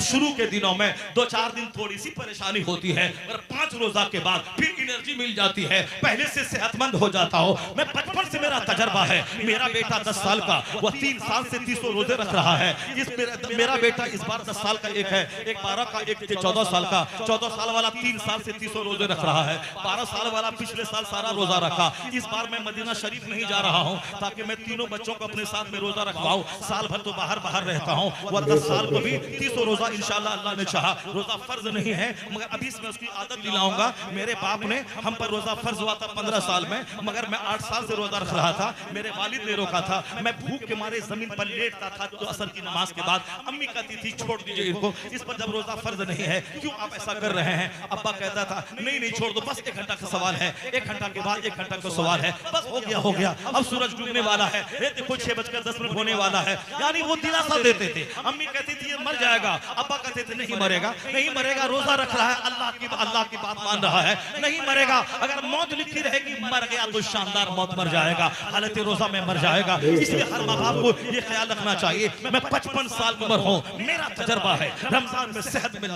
शुरू के दिनों में 2-4 दिन थोड़ी सी परेशानी होती है, और 5 रोजा के बाद फिर एनर्जी मिल जाती है, पहले से सेहतमंद हो जाता हूं। मैं बचपन से मेरा तजर्बा है। मेरा बेटा 10 साल का, वह 3 साल से 300 रोजे रख रहा है। मेरा बेटा इस बार 10 साल का एक है, एक 12 का, एक 14 साल का। 14 साल वाला 3 साल से 300 रोजे रख रहा है। 12 साल वाला पिछले साल सारा रोजा रखा। इस बार मैं मदीना शरीफ नहीं जा रहा हूं ताकि मैं तीनों बच्चों को अपने साथ में रोजा रखवाऊं। साल भर तो बाहर रहता हूं, वह 10 साल को भी 300 रोजा इंशाल्लाह अल्लाह ने चाहा। रोजा फर्ज नहीं है, मगर अभी से मैं उसकी आदत दिलाऊंगा। मेरे बाप ने हम पर रोजा फर्ज हुआ था 15 साल में, मगर मैं 8 साल से रोजा रख रहा था। मेरे वालिद ने रोका था, मैं भूख के मारे जमीन पर लेटता था तो असर की नमाज के बाद। अम्मी कहती थी छोड़ दीजिए इनको, इस पर जब रोजा फर्ज नहीं है क्यों आप ऐसा कर रहे हैं। अब्बा कहता था नहीं छोड़ दो, बस 1 घंटा का सवाल है, 1 घंटा के बाद 1 घंटा का सवाल है, बस हो गया। अब सूरज डूबने वाला है, देखो 6:10 होने वाला है। यानी वो दिलासा देते थे। अम्मी कहती थी ये मर जाएगा, अब्बा कहते थे नहीं मरेगा, रोजा रख रहा है, अल्लाह की बात मान रहा है, नहीं मरेगा। अगर मौत लिखी रहेगी मर गया तो शानदार मौत मर जाएगा, हालत रोजा में मर जाएगा। इसलिए हर माँ बाप को ये ख्याल रखना चाहिए। मैं 55 साल की उम्र हूँ, मेरा तजर्बा है, रमजान में सेहत मिल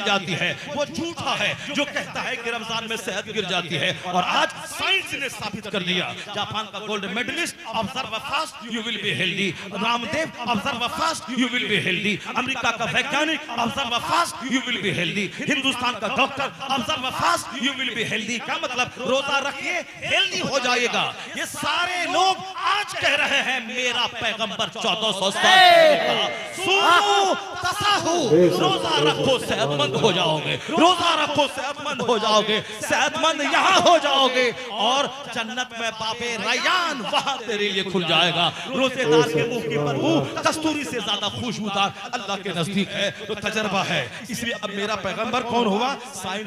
जाती है। वो झूठा है जो कहता है कि रमजान में सेहत गिर जाती है, और आज साइंस ने साबित कर दिया। जापान का gold medallist observe fast you will be healthy. Ramdev observe fast you will be healthy. America का वैज्ञानिक observe fast you will be healthy. Hindustan का doctor observe fast you will be healthy. क्या मतलब? रोजा रखिए हेल्दी हो जाएगा। ये सारे सारे लोग आज कह रहे हैं मेरा पैगंबर 1400 साल पहले का। सुनो तसाहु, रोजा रखो सेहतमंद हो जाओगे, रोजा रखो सेहतमंद हो जाओगे, सेहतमंद यहाँ हो जाओगे और जन्नत में बाबे रैयान वहां तेरे लिए खुल जाएगा। रोजेदार के मुंह की बदबू कस्तूरी से ज्यादा खुशबूदार अल्लाह के नजदीक है। तो तजर्बा है, इसलिए अब मेरा पैगंबर कौन हुआ?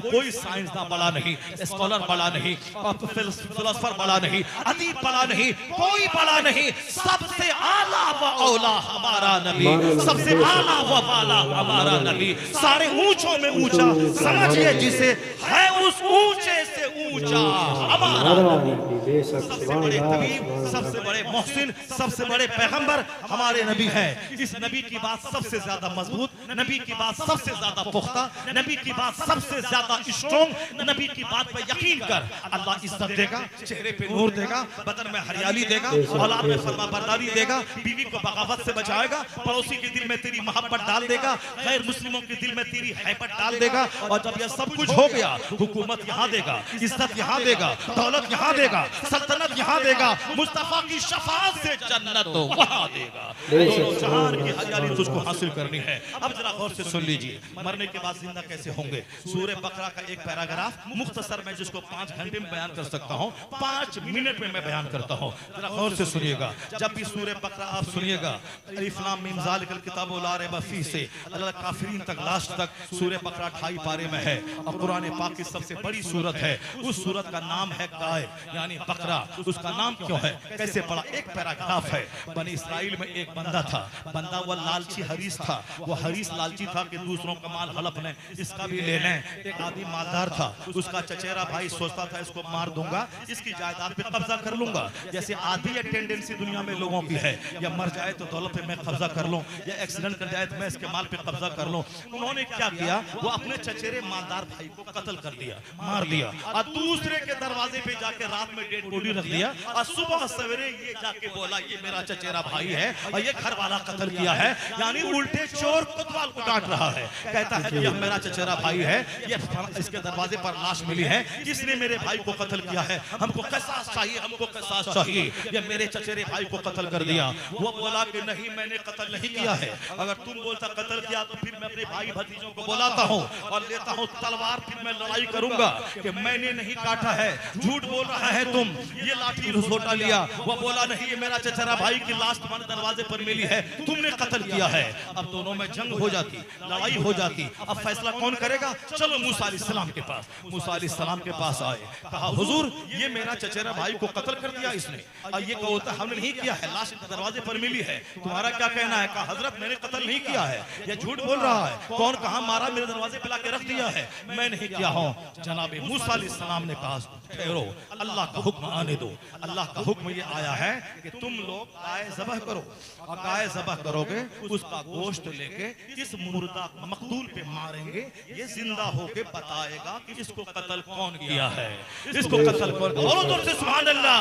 कोई साइंसदान बड़ा नहीं, स्कॉलर बड़ा नहीं, फिलोसोफर बड़ा नहीं, अदीब बड़ा नहीं, कोई बड़ा नहीं, सबसे आला व औला हमारा नबी, सबसे आला व बाला हमारा नबी, सारे ऊंचों में ऊंचा, समझिए जिसे है उस ऊंचे से ऊंचा हमारा नबी। सबसे बड़े तबीब, सबसे बड़े मोहसिन, सबसे बड़े पैगंबर हमारे नबी हैं। इस नबी की बात सबसे ज्यादा मजबूत, नबी की बात सबसे ज्यादा पुख्ता, नबी की बात सबसे ज्यादा स्ट्रॉन्ग, नबी की बात पर यकीन कर अल्लाह इज्जत देगा, चेहरे पे नूर देगा, बदन में हरियाली देगा, औलाद में फरमाबरदारी देगा, बीवी को बगावत से बचाएगा, पड़ोसी के दिल में तेरी मोहब्बत डाल देगा, गैर मुस्लिमों के दिल में तेरी हैबत डाल देगा। और जब यह सब कुछ हो गया, हुकूमत यहाँ देगा, इज्जत यहाँ देगा, दौलत यहाँ देगा, सल्तनत यहाँ देगा, मुस्तफा की शफाअत से जन्नत वहाँ देगा। दोनों जहान की हरियाली तुझको हासिल करनी है। अब जरा गौर से सुन लीजिए, मरने के बाद जिंदा कैसे होंगे। सूरह बकरा का एक पैराग्राफ मुख्तसर में जिसको 5 घंटे में बयान कर सकता हूँ, 5 मिनट में मैं बयान करता हूँ। जरा गौर से सुनिएगा, जब भी सूरह बकरा आप सुनिएगा, अलिफ लाम मीम ज़ालिकल किताबु ला रैब फीह से अल्लाह काफिरीन तक, लास्ट तक सूरह बकरा 2.5 पारे में है और कुरान पाक की सबसे बड़ी सूरत है। उस सूरत का नाम है गाय यानी बकरा। उसका नाम क्यों है, कैसे पड़ा? एक पैराग्राफ है। बनी इस्राइल में एक बंदा था, बंदा वो लालची हरीस था, वो हरीस लालची था कि दूसरों का माल हलफ लें, इसका भी ले लें। एक आदमी मालदार था, उसका चचेरा भाई सोचता था इसको मार दूंगा, इसकी जायदाद पे कब्जा कर लूंगा। जैसे आधी टेंडेंसी दुनिया में लोगों की है, या मर जाए तो दौलत पे मैं कब्जा कर लूं, या एक्सीडेंट कर जाए तो मैं इसके माल पे कब्जा कर लूं। उन्होंने क्या किया, वो अपने चचेरे मालदार भाई को कत्ल कर दिया, मार दिया, और दूसरे के दरवाजे पे जाके रात में डेड बॉडी रख दिया, और सुबह सवेरे ये जाके बोला ये मेरा चचेरा भाई है और ये घर वाला कत्ल किया है। यानी उल्टे चोर कोतवाल को डांट रहा है, कहता है कि यह मेरा चचेरा भाई है, ये इसके दरवाजे पर लाश मिली है, इसने मेरे भाई को कत्ल किया है, हमको किसास चाहिए, हमको किसास चाहिए, ये मेरे चचेरे भाई को कत्ल कर दिया। वो बोला कि नहीं मैंने कत्ल नहीं किया है, अगर तुम बोलता कत्ल किया तो फिर मैं अपने भाई भतीजों को बुलाता हूँ और लेता हूँ तलवार, फिर मैं लड़ाई करूंगा कि मैंने नहीं काटा है, झूठ बोल रहा है तुम, ये लाठी घुसोटा लिया। वो बोला नहीं ये मेरा चचेरा भाई की लाश तुम्हारे दरवाजे पर मिली है, तुमने कत्ल किया है। अब दोनों में जंग हो जाती, लड़ाई हो जाती। अब फैसला कौन करेगा? चलो मूसा अलैहिस्सलाम के पास। मूसा अलैहिस्सलाम के पास आए, कहा हुजूर ये मेरा चचेरा भाई को कत्ल कर दिया इसने, और ये कहता हमने नहीं किया है, लाश दरवाजे पर मिली है, तुम्हारा क्या कहना है? कहा हजरत मैंने कत्ल नहीं किया है, ये झूठ बोल रहा है, कौन कहा मारा, मेरे दरवाजे पे लाके रख दिया है, मैं नहीं किया हूं। जनाब मूसा अलैहिस्सलाम ने कहा ठहरो, अल्लाह का हुक्म आने दो। अल्लाह का हुक्म ये आया है कि तुम लोग गाय ज़बह करो, और गाय ज़बह करोगे उसका गोश्त लेके इस मुर्दा मकतूल पे मारेंगे, ये जिंदा होके बताएगा कि इसको कत्ल कौन किया है, इसको कत्ल कौन। बोलो तो से सुभान अल्लाह,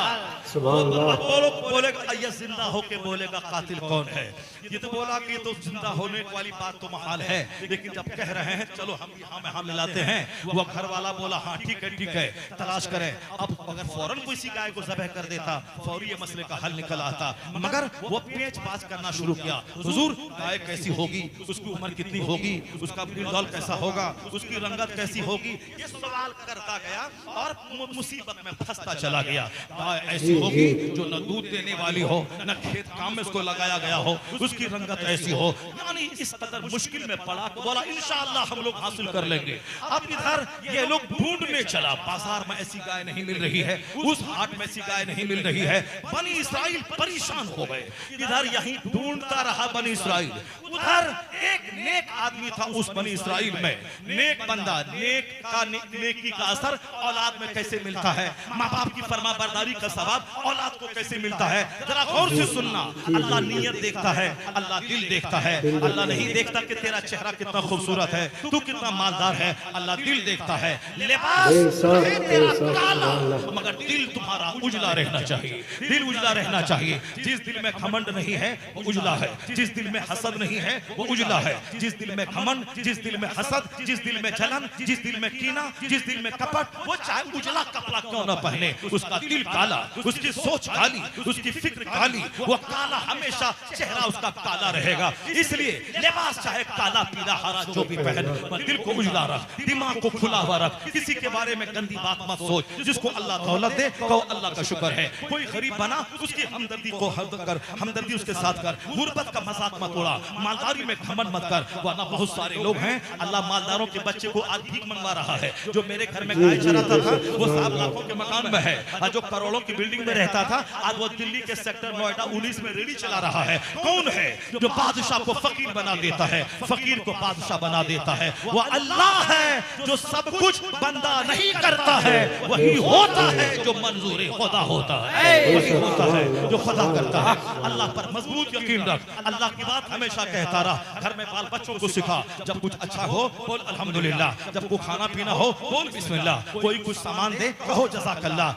बोलो बोलेगा ये जिंदा होके बोलेगा कातिल कौन है। ये तो बोला कि तो जिंदा होने वाली बात तो महाल है, लेकिन जब कह रहे हैं चलो हम यहाँ मिलाते हैं, वो घर वाला बोला हाँ ठीक है तलाश करें। अब अगर फौरन किसी गाय को ज़बह कर देता फौरी ये मसले का हल निकल आता, मगर वो पेचबाज करना शुरू किया। हुजूर गाय कैसी होगी, उसकी उम्र कितनी होगी, उसका बिरदौल कैसा होगा, उसकी रंगत कैसी होगी, ये सवाल करता गया और मुसीबत में फंसता चला गया। गाय ऐसी होगी जो न दूध देने वाली हो, न खेत काम में उसको लगाया गया हो, उसकी रंगत ऐसी हो। यानी इस कदर मुश्किल में पड़ा, बोला इंशाअल्लाह हम लोग हासिल कर लेंगे। अब इधर ये लोग ढूंढने चला, बाजार में ऐसी गाय नहीं मिल रही है, उस हाट में ऐसी गाय नहीं मिल रही है। बनी इस्राइल परेशान हो गए, इधर यहीं ढूंढता रहा बनी इस्राइल, उधर एक नेक आदमी था उस बनी इस्राइल में, नेक बंदा, नेकी का असर औलाद में कैसे मिलता है, माँ बाप की फरमाबरदारी का सवाब औलाद को कैसे मिलता है। जरा गौर से सुनना, अल्लाह नीयत देखता है, अल्लाह दिल देखता है। अल्लाह नहीं देखता कि तेरा चेहरा कितना खूबसूरत है, तू कितना मालदार है, अल्लाह दिल देखता है। लिबास तेरा काला, मगर दिल तुम्हारा उजला रहना चाहिए, दिल उजला रहना चाहिए। जिस दिल में घमंड नहीं है वो उजला है, जिस दिल में हसद नहीं है वो उजला है। जिस दिल में घमंड, जिस दिल में हसद, जिस दिल में जलन, जिस दिल में कीना, जिस दिल में कपट, वो चाहे उजला कपड़ा क्यों न पहने, उसका दिल काला, उसकी उसकी सोच काली, उसकी फिक्र काली, वो काला हमेशा चेहरा उसका काला रहेगा। इसलिए लिबास चाहे काला पीला हरा जो भी पहन, दिल को उजला रख, दिमाग को खुला हुआ रख, किसी के बारे में गंदी बात मत सोच। जिसको अल्लाह दौलत दे कहो अल्लाह का शुक्र है, कोई गरीब बना उसकी हमदर्दी को कर, हमदर्दी उसके साथ कर, गुर्बत का मजाक मत उड़ा, मालदारी में घमंड मत कर, वरना बहुत सारे लोग हैं अल्लाह मालदारों के बच्चे को आज भीख मंगवा रहा है। जो मेरे घर में गाय चराता था वो 7 लाखों के मकान में है, और जो करोड़ों की बिल्डिंग में रहता था आज वो दिल्ली के सेक्टर नोएडा 19 में रेडी चला रहा है। कौन है जो बादशाह को फकीर बना देता है, फकीर को बादशाह बना देता है? वो अल्लाह है जो सब कुछ बंदा नहीं करता है, वही होता है जो मंजूर खुदा होता है, वही होता है जो खुदा करता है। अल्लाह पर मजबूत यकीन रख, अल्लाह की बात हमेशा कहता रहा। घर में बाल बच्चों को सिखा, जब कुछ अच्छा हो बोल अल्हम्दुलिल्लाह, जब कोई खाना पीना हो बोल बिस्मिल्लाह, कोई कुछ सामान दे कहो जज़ाकल्लाह,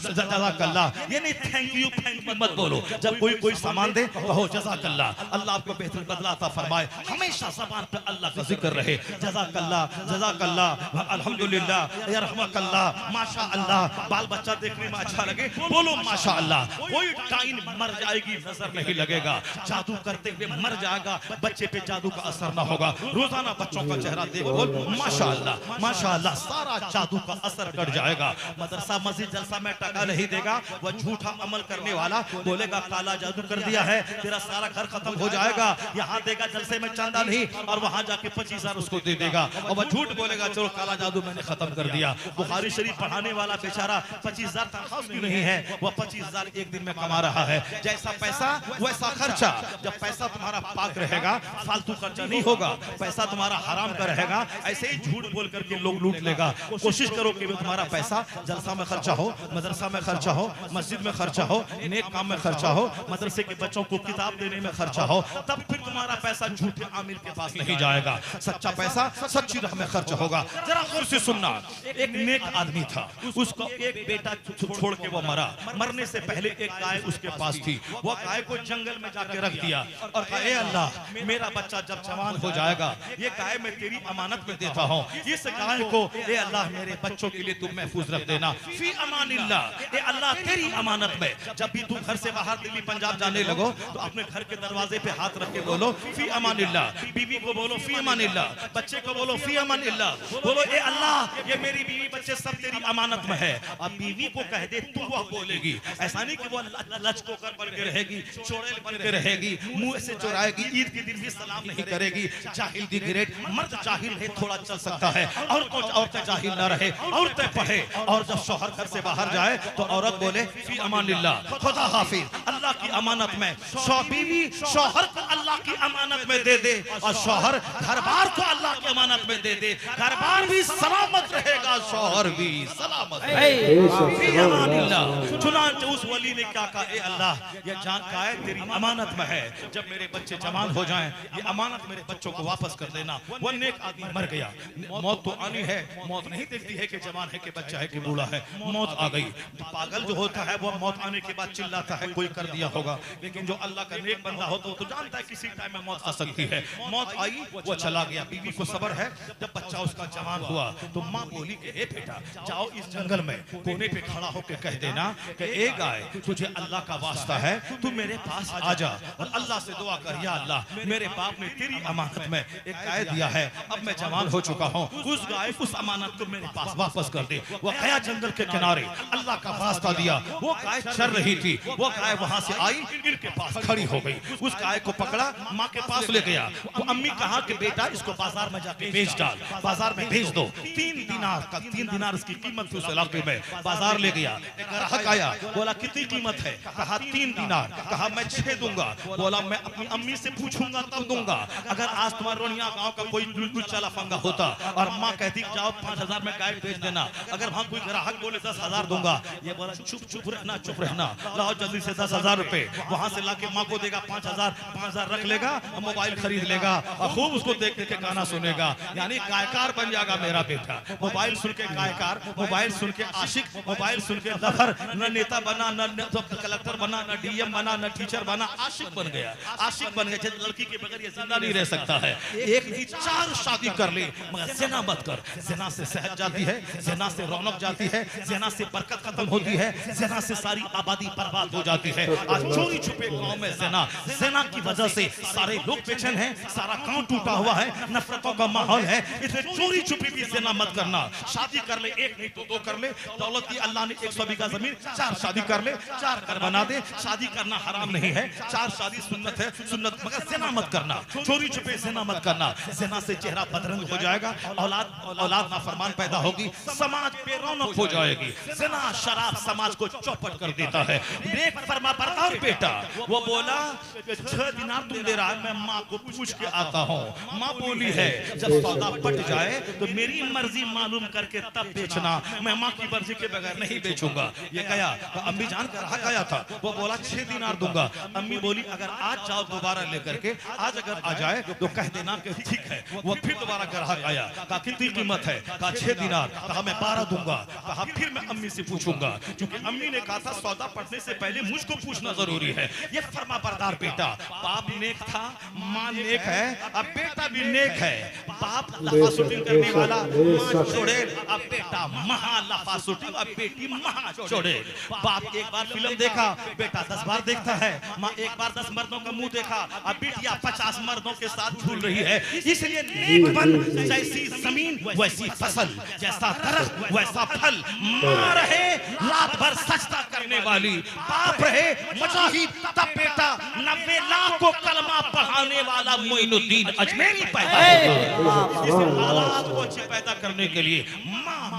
जज़ाकल्लाह, ये नहीं थैंक यू मत बोलो। जब कोई सामान दे कहो जज़ाकल्लाह, अल्लाह आपको बेहतर बदला अता फरमाए। हमेशा ज़बान पे अल्लाह का जिक्र रहे, जज़ाकल्लाह जज़ाकल्लाह अल्हम्दुलिल्लाह यरहमकल्लाह माशाअल्लाह। बाल बच्चा देखने में अच्छा लगे बोलो माशाअल्लाह। कोई टाइम मर जाएगी नजर नहीं लगेगा, जादू करते हुए मर जाएगा, बच्चे पे जादू का असर ना होगा। रोजाना बच्चों का चेहरा देख बोल माशाअल्लाह माशाअल्लाह, सारा जादू का असर कट जाएगा। मदरसा मस्जिद जलसा में टका नहीं देगा, वह झूठा अमल करने वाला बोलेगा काला जादू कर दिया है, तेरा सारा घर खत्म हो जाएगा। यहाँ देगा जलसे में चंदा नहीं और वहां जाके 25,000 उसको दे देगा, और वह झूठ बोलेगा चलो काला जादू मैंने खत्म कर दिया। बुखारी शरीफ पढ़ाने वाला बेचारा 25,000 तनख्वाह उसकी नहीं है, वह 25,000 एक दिन में कमा रहा है। जैसा पैसा वैसा खर्चा। जब पैसा तुम्हारा पाक रहेगा फालतू खर्चा नहीं होगा, पैसा तुम्हारा हराम का रहेगा, ऐसे ही झूठ बोल करके लोग लूट लेगा। कोशिश करो कि तुम्हारा पैसा जलसा में खर्चा हो, मदरसा में खर्चा हो, मस्जिद में खर्चा हो, नेक काम में खर्चा हो, मदरसे के बच्चों को किताब देने में खर्चा हो, तब फिर तुम्हारा पैसा झूठे आमिर के पास नहीं जाएगा। सच्चा पैसा सच्ची राह में खर्च होगा। जरा गौर से सुनना, एक नेक आदमी था, उसको एक बेटा छोड़ के वो मरा। मरने से पहले एक गाय उसके पास थी, वो गाय को जंगल में जाके रख दिया और कहा ए अल्लाह मेरा बच्चा जब जवान हो जाएगा ये गाय मैं तेरी अमानत में देता हूँ, इस गाय को ए अल्लाह मेरे बच्चों के लिए तुम महफूज रख देना। फी अमानिल्लाह, ए अल्लाह तेरी अमानत में। जब भी तुम घर से बाहर दिल्ली पंजाब जाने लगो तो अपने घर के दरवाजे पे हाथ रख के बोलो फी अमानिल्लाह। बीवी को बोलो फी अमानिल्लाह, बच्चे को बोलो फी अमानिल्लाह, बोलो ए अल्लाह ये मेरी बीवी बच्चे सब तेरी अमानत में है। अब बीवी को कह दे तू वह बोलेगी, ऐसा नहीं कि वो लचकोकर बन के रहेगी, चोड़ेल बन के रहेगी, मुंह से चुराएगी, ईद के दिन भी सलाम नहीं करेगी। जाहिल दी ग्रेट, मर्द जाहिल है थोड़ा चल सकता है, और कुछ औरतें जाहिल ना रहे, औरतें पढ़े, और जब शौहर घर से बाहर जाए तो औरत बोले फी अमानिल्लाह, खुदा हाफिज, अल्लाह की अमानत में। बीवी शौहर को अल्लाह की अमानत में दे दे और शौहर घर बार को अल्लाह की अमानत में दे दे, घर बार भी सलामत रहेगा, शौहर भी सलामत रहेगा। चुनांचे उस वली ने क्या कहा, ए अल्लाह ये जान का है तेरी अमानत में है, जब मेरे बच्चे जवान हो जाएं ये अमानत मेरे बच्चों को वापस कर देना। वो नेक आदमी मर गया। मौत तो आनी है, मौत नहीं देखती है कि जवान है कि बच्चा है कि बूढ़ा है, मौत आ गई। पागल जो होता है वो मौत आने के बाद चिल्लाता है कोई कर दिया होगा, लेकिन जो अल्लाह का नेक बंदा हो तो जानता है किसी टाइम में मौत आ सकती है। मौत आई वो चला गया। बीवी को सब्र है, जब बच्चा उसका जवान हुआ तो माँ बोली कि ए बेटा जाओ इस जंगल में कोने पे खड़ा होकर कह देना कि ए गाय तुझे अल्लाह का वास्ता है तू मेरे पास आ जा और अल्लाह से दुआ कर, या अल्लाह मेरे बाप ने तेरी अमानत में एक गाय दिया है, अब मैं जवान हो चुका हूँ, उस गाय उस अमानत को मेरे पास वापस कर दे। वो गया जंगल के किनारे, अल्लाह का वास्ता दिया, वो गाय चल रही थी, वो गाय वहां से आई इनके पास खड़ी हो गई। उस गाय को पकड़ा माँ के पास ले गया। वो अम्मी कहा कि बेटा इसको बाजार में जाके बेच डाल, बाजार में भेज दो। 3 दिनार उसकी कीमत थी उस इलाके में। बाजार ले गया, एक ग्राहक आया, बोला कितनी कीमत है? कहा 3 दिनार। कहा मैं 6 दूंगा। बोला मैं अपनी अम्मी से पूछूंगा तब दूंगा। अगर आज तुम्हारे रोनिया गांव का कोई बिल्कुल चला फंगा होता और माँ कहती जाओ 5,000 में गाय बेच देना, अगर वहां कोई ग्राहक बोले 10,000 दूंगा, ये बोला चुप रहना, लाओ जल्दी से 10,000 रुपए। वहां से लाके माँ को देगा 5,000 रख रख लेगा, मोबाइल खरीद लेगा और खूब उसको देख के गाना सुनेगा, यानी गायकार बन जाएगा मेरा बेटा। मोबाइल सुन के गायकार, मोबाइल सुन के आशिक, मोबाइल सुन के लफर, न नेता बना, न कलेक्टर बना, न डीएम बना, न टीचर बना, आशिक बन गया, आशिक बन गया। लड़की के बगैर ये जिंदा नहीं रह सकता है। एक नहीं 4 शादी कर ले, मगर ज़िना मत कर। ज़िना से सेहत जाती है, ज़िना से रौनक जाती है, ज़िना से बरकत खत्म होती है, ज़िना से सारी आबादी बर्बाद हो जाती है। आज चोरी छुपे गांव में ज़िना, ज़िना की वजह से सारे लोग बेचैन हैं, सारा गांव टूटा हुआ है, नफरतों का माहौल है। इसलिए चोरी छुपी भी ज़िना मत करना। शादी कर ले, एक नहीं तो 2 कर ले। दौलत दी अल्लाह ने 100 बीघा जमीन, 4 शादी कर ले, 4 घर बना दे। शादी करना हराम नहीं है, 4 शादी सुन्नत है, सुन्नत, मगर ज़िना मत करना। चोरी छुपे ज़िना मत करना। ज़िना से चेहरा बदरंग हो जाएगा, औलाद नाफरमान पैदा होगी, समाज बेरौनक हो जाएगी। ज़िना शराब समाज को चौपट कर देता है। नेक फरमा बरदार बेटा, वो बोला 6 दिनार तुम दे रहा है, मैं माँ को पूछ के आता हूँ। माँ बोली है जब सौदा पट जाए तो मेरी मर्जी मालूम करके तब बेचना, मैं माँ की मर्जी के बगैर नहीं बेचूंगा। ये गया तो अम्मी जान कर रहा गया था, वो बोला 6 दिनार दूंगा। अम्मी बोली अगर आज जाओ दोबारा लेकर के, आज अगर आ जाए तो कह देना कि ठीक है। वो फिर दोबारा ग्राहक आया, कहा कितनी कीमत है, कहा 6 दिनार, कहा मैं 12 दूंगा। कहा फिर मैं अम्मी से पूछूंगा, क्योंकि अम्मी ने कहा था सौदा पड़ने से पहले मुझको पूछना जरूरी है। ये फरमा बरदार बेटा, बाप नेक था, माँ नेक है, अब बेटा भी नेक है। बाप लफा शूटिंग करने वाला, माँ चुड़ैल, अब बेटा महा लफा शूटिंग, अब बेटी महा चुड़ैल। बाप एक बार फिल्म देखा, बेटा 10 बार देखता है। माँ एक बार 10 मर्दों का मुंह देखा, अब बेटियां 50 मर्दों के साथ झूल रही है। इसलिए नेक बन, जैसी जमीन वैसी फसल, जैसा दरख्त वैसा फल। माँ रहे रात भर सजदा करने वाली, बाप रहे मुजाहिद, तब बेटा 90 लाख को कलमा पढ़ाने वाला मोइनुद्दीन अजमेरी पैदा होगा। इस औलाद को अच्छी पैदा करने के लिए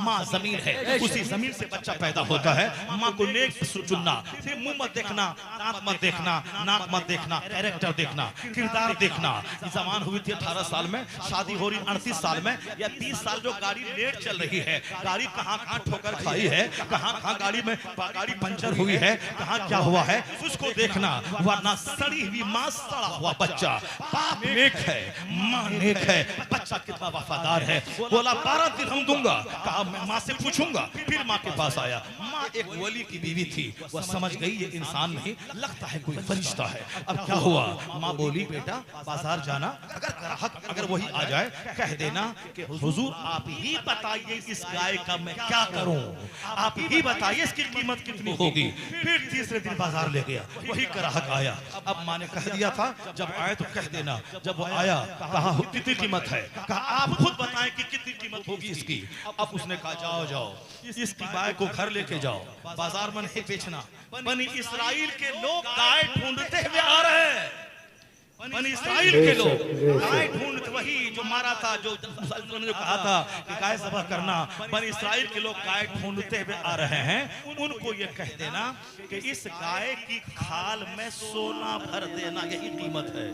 माँ जमीन है, उसी जमीन से बच्चा पैदा होता है। माँ को नेक चुनना, फिर मुंह मत देखना, दांत मत देखना, नाक मत देखना, कैरेक्टर देखना, किरदार देखना। जवान हुई थी 18 साल में, शादी हो रही 38 साल में या 20 साल, जो गाड़ी लेट चल रही है, गाड़ी कहाँ ठोकर खाई है, कहाँ गाड़ी में गाड़ी पंचर हुई है, कहाँ क्या हुआ है, उसको देखना। वरना सड़ी हुई माँ, सड़ा हुआ बच्चा। बाप नेक है, माँ नेक है, बच्चा कितना वफादार है। बोला 12 दिरहम दूंगा, कहा मैं माँ से पूछूंगा। फिर माँ के पास आया, माँ एक वली की बीवी थी, वह समझ गई ये इंसान नहीं, लगता है कोई फरिश्ता है। अब क्या हुआ, माँ बोली बेटा बाजार जाना, अगर ग्राहक अगर वही आ जाए, कह देना कि हुजूर आप ही बताइए इस गाय का मैं क्या करूं, आप ही बताइए इसकी कीमत कितनी होगी। फिर तीसरे दिन बाजार ले गया, वही ग्राहक आया। अब माँ ने कह दिया था जब आए तो कह देना। जब वो आया, कहा कितनी कीमत है, कहा आप खुद बताएं कि कितनी कीमत होगी इसकी। अब उसने कहा जाओ जाओ इसकी गाय को घर लेके जाओ, बाजार में नहीं बेचना। बनी इस्राइल के लोग गाय ढूंढते हुए आ रहे हैं, बनी इस्राइल के लोग गाय ढूंढते, वही जो मारा था, जो ने कहा था कि गाय ज़बह करना, बनी इस्राइल के लोग गाय ढूंढते हुए आ रहे हैं। उनको ये कह देना कि इस गाय की खाल में सोना भर देना, यही कीमत है,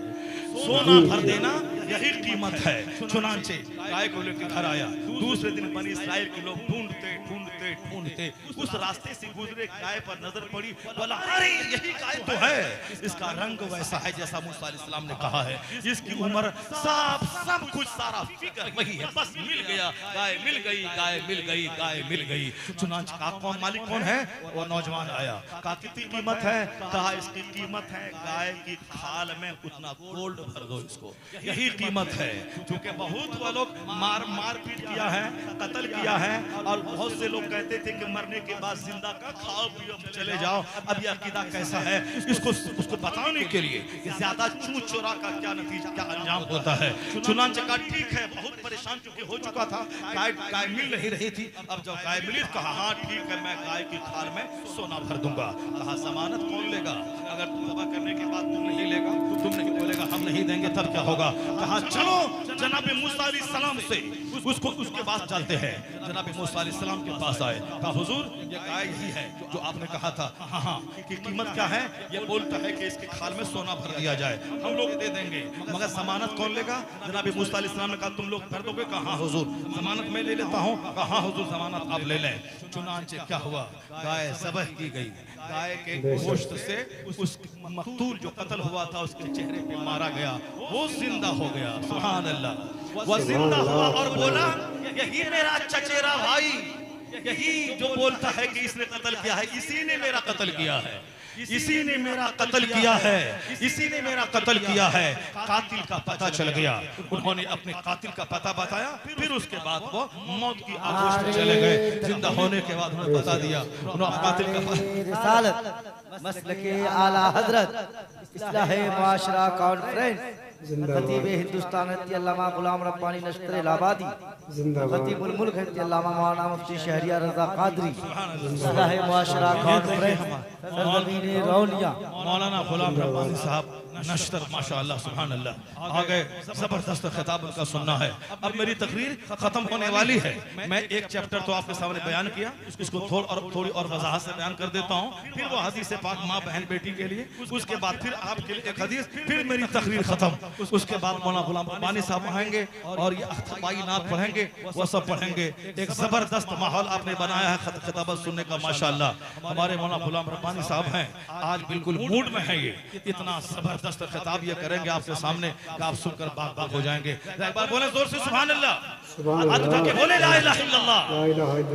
सोना भर देना यही कीमत है। चुनांचे गाय को लेकर घर आया। दूसरे दिन बनी इस्राइल के लोग ढूंढते ढूंढते ढूंढते उस रास्ते से गुजरे, गाय पर नजर पड़ी, बोला अरे यही गाय तो है, इसका रंग वैसा है जैसा मूसा अलैहिस्सलाम ने कहा है, इसकी उम्र सब कुछ सारा फिक्र वही है, बस मिल गया, गाय मिल गई, गाय मिल गई, गाय मिल गई। चुनांचे कहा कौन मालिक कौन है, वो नौजवान आया, कहा कितनी कीमत है, कहा इसकी कीमत है गाय की खाल में उतना गोल्ड भर दो इसको, यही कीमत है। क्योंकि बहुत वो लोग मार पीट किया है, कत्ल किया है, और बहुत से लोग कहते थे कि मरने के बाद जिंदा का खाओ पियो चले जाओ। अब ये अकीदा कैसा है, उसको बताने के लिए कि ज्यादा चूं चोरा का क्या नतीजा, क्या अंजाम होता है। चुनांचे का ठीक है, बहुत परेशान चुके हो चुका था, गाय मिल नहीं रही थी। अब जब गाय मिली तो कहा हाँ ठीक है, मैं गाय की खाल में सोना भर दूंगा। कहा जमानत कौन लेगा, अगर तौबा करने के बाद तुम नहीं लेगा, तुम नहीं बोलेगा हम नहीं देंगे, तब क्या होगा। कहा चलो जनाब मूसा अलैहिस्सलाम से उसके पास चलते हैं। जनाब मूसा अलैहिस्सलाम के पास आए, कहा हुजूर ये गाय ही है जो आपने कहा था, हाँ की कीमत क्या है, ये बोलता है कि इसकी खाल में सोना भर दिया जाए, हम लोग दे देंगे, मगर जमानत कौन लेगा। जनाब मूसा अलैहिस्सलाम ने कहा तुम लोग कर दोगे, कहा हाँ हुजूर जमानत मैं ले लेता हूँ, कहा हाँ हुजूर जमानत आप ले लें। चुनांचे क्या हुआ, गाय ज़बह की गई, गाय के गोश्त से उस मकतूल जो कत्ल हुआ था उसके चेहरे पे मारा गया, वो जिंदा हो गया। सुभान अल्लाह। वो जिंदा हुआ और बोला यही मेरा चचेरा भाई, यही जो बोलता है कि इसने कत्ल किया है, इसी ने मेरा कत्ल किया है, इसी ने मेरा कत्ल किया है, इसी ने मेरा कत्ल किया है। कातिल का पता चल गया, उन्होंने अपने कातिल का पता बताया, फिर उसके बाद वो मौत की आगोश में चले गए। जिंदा होने के बाद उन्होंने बता दिया, उन्होंने कातिल का रिसालत मसलके आला हजरत इस्लाहे माशरा कॉन्फ्रेंस खतीब हिंदुस्तान अल्लामा गुलाम रब्बानी नश्तर इलाहाबादी खतीबुल मुल्क अल्लामा मौलाना मुफ्ती शहरियार रजा कादरी इस्लाहे माशरा कॉन्फ्रेंस सरजमीन रौलिया मौलाना गुलाम रब्बानी साहब नश्तर माशाअल्लाह सुभान अल्लाह आ गए। जबरदस्त खिताब उनका सुनना है। अब मेरी तकरीर खत्म होने वाली है। मैं एक चैप्टर तो आपके सामने बयान किया, इसको थोड़ी और वजाहत से बयान कर देता हूँ, फिर वो हदीस पाक माँ बहन बेटी के लिए, उसके बाद फिर आपके लिए एक हदीस, फिर मेरी तकरीर खत्म। उसके बाद मौलाना गुलाम रब्बानी साहब आएंगे और ये अख्तबाई नात पढ़ेंगे, वो सब पढ़ेंगे। एक जबरदस्त माहौल आपने बनाया है खिताबत सुनने का माशाअल्लाह। हमारे मौलाना गुलाम रब्बानी साहब हैं, आज बिल्कुल मूड में है, ये इतना जबरदस्त खिताब ये करेंगे आपके सामने कि आप सुनकर बाग बाग हो जाएंगे। एक बार बोले जोर से सुभान अल्लाह, बोले ला इलाहा इल्लल्लाह।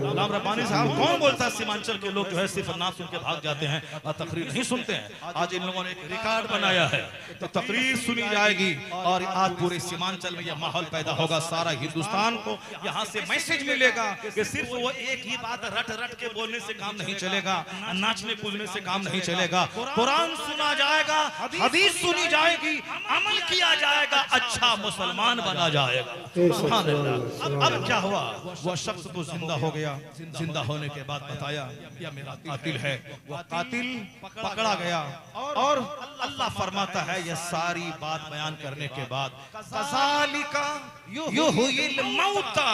गुलाम रब्बानी साहब कौन बोलता है? सीमांचल के लोग जो है सिर्फ नाम सुन के भाग जाते हैं और तकरीर नहीं सुनते हैं। आज इन लोगों ने एक रिकॉर्ड बनाया है, तो तकरीर सुनी जाएगी और आज पूरे सीमांचल में यह माहौल पैदा होगा। सारा हिंदुस्तान को यहाँ से मैसेज मिलेगा कि सिर्फ वो एक ही बात रट रट के बोलने से काम नहीं चलेगा, नाचने कूदने से काम नहीं चलेगा। कुरान सुना जाएगा, हदीस सुनी जाएगी, अमल किया जाएगा, अच्छा मुसलमान बना जाएगा। सुभान अल्लाह। अब क्या हुआ? वह शख्स तो जिंदा हो गया। जिंदा होने के बाद बताया यह मेरा कातिल है। वह कातिल पकड़ा गया और अल्लाह फरमाता है यह सारी बात बयान करने के बाद कज़ालिका युह्यिल मौता,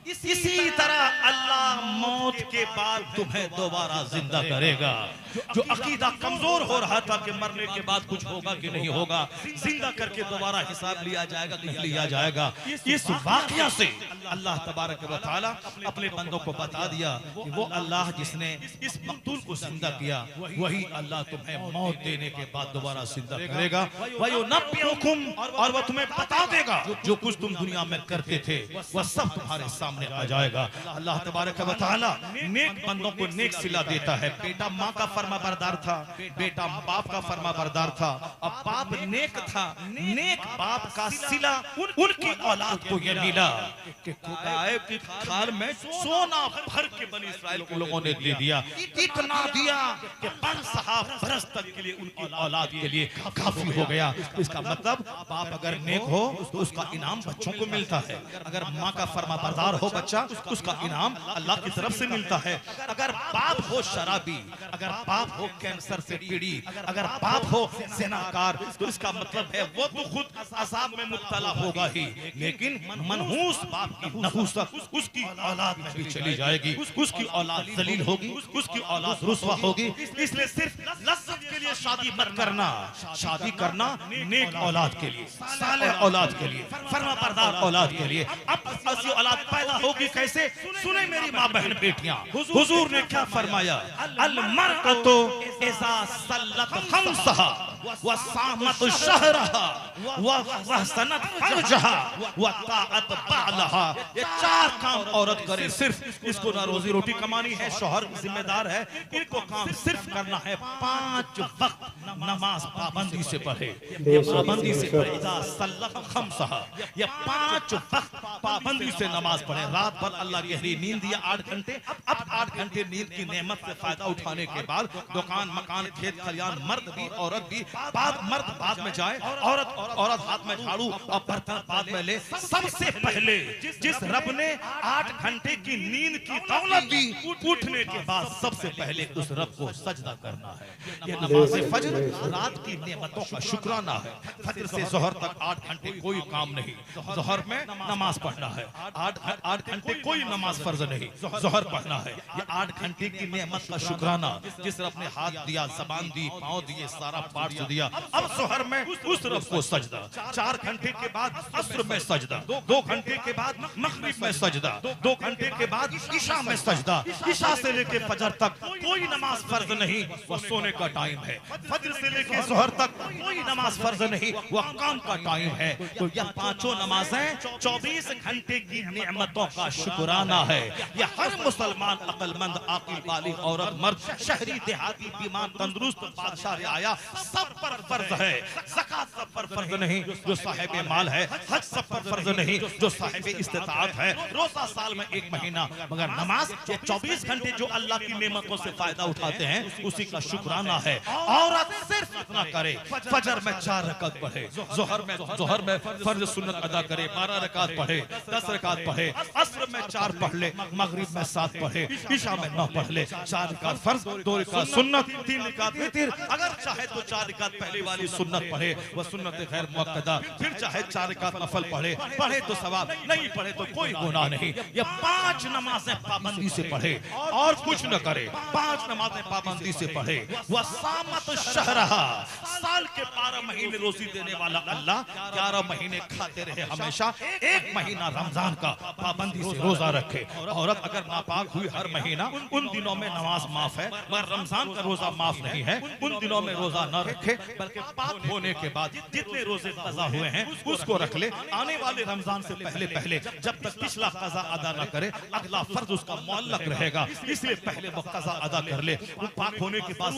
इसी तरह अल्लाह मौत के बाद तुम्हें दोबारा जिंदा करेगा। जो अकीदा कमजोर हो रहा था कि मरने के बाद कुछ होगा कि नहीं होगा, जिंदा करके दोबारा हिसाब लिया जाएगा कि नहीं लिया जाएगा। इस वाकया से अल्लाह तबारक व तआला अपने बंदों को बता दिया कि वो अल्लाह जिसने इस मकतूल को जिंदा किया, वही अल्लाह तुम्हें मौत देने के बाद दोबारा जिंदा करेगा। वयुनब्बिउकुम, और वह तुम्हें बता देगा जो कुछ तुम दुनिया में करते थे वह सब तुम्हारे सामने आ जाएगा। अल्लाह तबारक व तआला नेक बंदों को नेक सिला देता है। बेटा माँ का फर्मा बरदार था, बेटा बाप का फर्मा बरदार था, अब बाप नेक था, नेक बाप का सिला उनकी औलाद को यह मिला कि गाय की खाल में सोना भर के बनी इस्राएल के लोगों ने दे दिया। इतना दिया कि 5 बरस तक के लिए उनकी औलाद के लिए काफी हो गया। इसका मतलब बाप अगर नेक हो तो उसका इनाम बच्चों को मिलता है। अगर माँ का फर्मा बरदार हो बच्चा, उसका इनाम अल्लाह की तरफ से मिलता है। अगर बाप हो शराबी, अगर बाप हो कैंसर से पीड़ित, अगर बाप हो ज़िनाकार, तो इसका मतलब है वो तो खुद अज़ाब में मुब्तला होगा ही, लेकिन मनहूस बाप की नहूसत उसकी औलाद में भी चली जाएगी, उसकी औलाद जलील होगी, उसकी औलाद रुस्वा होगी। इसलिए सिर्फ लज्जत के लिए शादी मत करना, शादी करना नेक औलाद के लिए, सालेह औलाद के लिए, फर्मा बरदार औलाद के लिए। अब ऐसी औलाद पैदा होगी कैसे? सुने मेरी माँ बहन बेटियां, हुजूर ने क्या फरमाया? अल मरअतु इज़ा सल्लत खम्सहा व सामत शहरहा व वहसनत फरजहा व ताअत बालहा। ये 4 काम औरत करे, सिर्फ इसको ना रोजी रोटी कमानी है, शौहर जिम्मेदार है, इनको काम सिर्फ करना है 5 वक्त नमाज पाबंदी से पढ़े, ये पाबंदी से पढ़े। इज़ा सल्लत खम्सहा, ये 5 वक्त पाबंदी से नमाज पढ़े। रात भर अल्लाह की गहरी नींद दिया 8 घंटे, अब 8 घंटे नींद की नेमत से फायदा उठाने के बाद दुकान मकान खेत खलियान, मर्द भी औरत भी, मर्द बाद में जाए, औरत हाथ में झाड़ू और बर्तन बाद में ले। सबसे पहले जिस रब ने 8 घंटे की नींद की दौलत दी, उठने के बाद सबसे पहले उस रब को सजदा करना है। ये नमाज फजर रात की नेमतों का शुक्राना है। फजर से जोहर तक 8 घंटे कोई काम नहीं, जोहर में नमाज पढ़ना है। 8 घंटे कोई नमाज फर्ज नहीं, जोहर पढ़ना है। ये 8 घंटे की नेमत का शुक्राना, जिस रब ने हाथ दिया, जबान दी, पांव दिए, सारा पार्ट दिया। अब जोहर में उस रब को सजदा, 4 घंटे के बाद असर में सजदा, 2 घंटे के बाद मगरिब में सजदा, 2 घंटे के बाद ईशा में सजदा, ईशा से लेके फजर तक कोई नमाज फर्ज नहीं, वह सोने का टाइम है। फज्र से लेकर जोहर तक कोई नमाज फर्ज नहीं, वह काम का टाइम है। तो यह पांचों नमाजें 24 घंटे की नेमतों का शुक्राना है। यह हर मुसलमान अक्लमंद आकिल बालिग औरत मर्द शहरी देहाती बीमार तंदुरुस्त बादशाह रियाया सब पर फर्ज है। ज़कात सब पर फर्ज नहीं जो साहिब माल है, हज सब पर फर्ज नहीं जो साहिब इस्तिताअत है, रोजा साल में एक महीना, मगर नमाज ये 24 घंटे जो अल्लाह की नेमतों से फायदा उठाते हैं उसी का शुक्राना है। औरत सिर्फ इतना करे, फजर में 4 रकात पढ़े, जोहर में फर्ज सुन्नत अदा करे, 12 रकात पढ़े, 10 रकात पढ़े, असर में 4 पढ़ ले, मगरिब में 7 पढ़े, इशा में 9 पढ़ ले, 4 रकात फर्ज, 2 रकात सुन्नत, 3 रकात वितर। अगर चाहे तो 4 रकात पहले वाली सुन्नत पढ़े, वह सुन्नत गैर मुअक्कदा, फिर चाहे 4 रकात नफल पढ़े तो सवाब, नहीं पढ़े तो कोई गुनाह नहीं। ये 5 नमाजें पाबंदी से पढ़े और कुछ न करे, 5 नमाजें पाबंदी से पढ़े। वह सामत शहरहा, साल के 12 महीने रोजी देने वाला अल्लाह 11 महीने खाते रहे हमेशा, 1 महीना रमजान का पाबंदी से रोजा रखे। औरत अगर नापाक हुई हर महीना, उन दिनों में नमाज माफ है, मगर रमजान का रोजा माफ नहीं है। उन दिनों में रोजा न रखे, बल्कि पाक होने के बाद जितने रोजे कज़ा हुए हैं उसको रख ले। आने वाले रमजान से पहले जब तक पिछला कज़ा अदा न करे, अगला फर्ज उसका मुअल्लक रहेगा, इसलिए पहले वो कज़ा अदा कर ले। वो पाक होने के बाद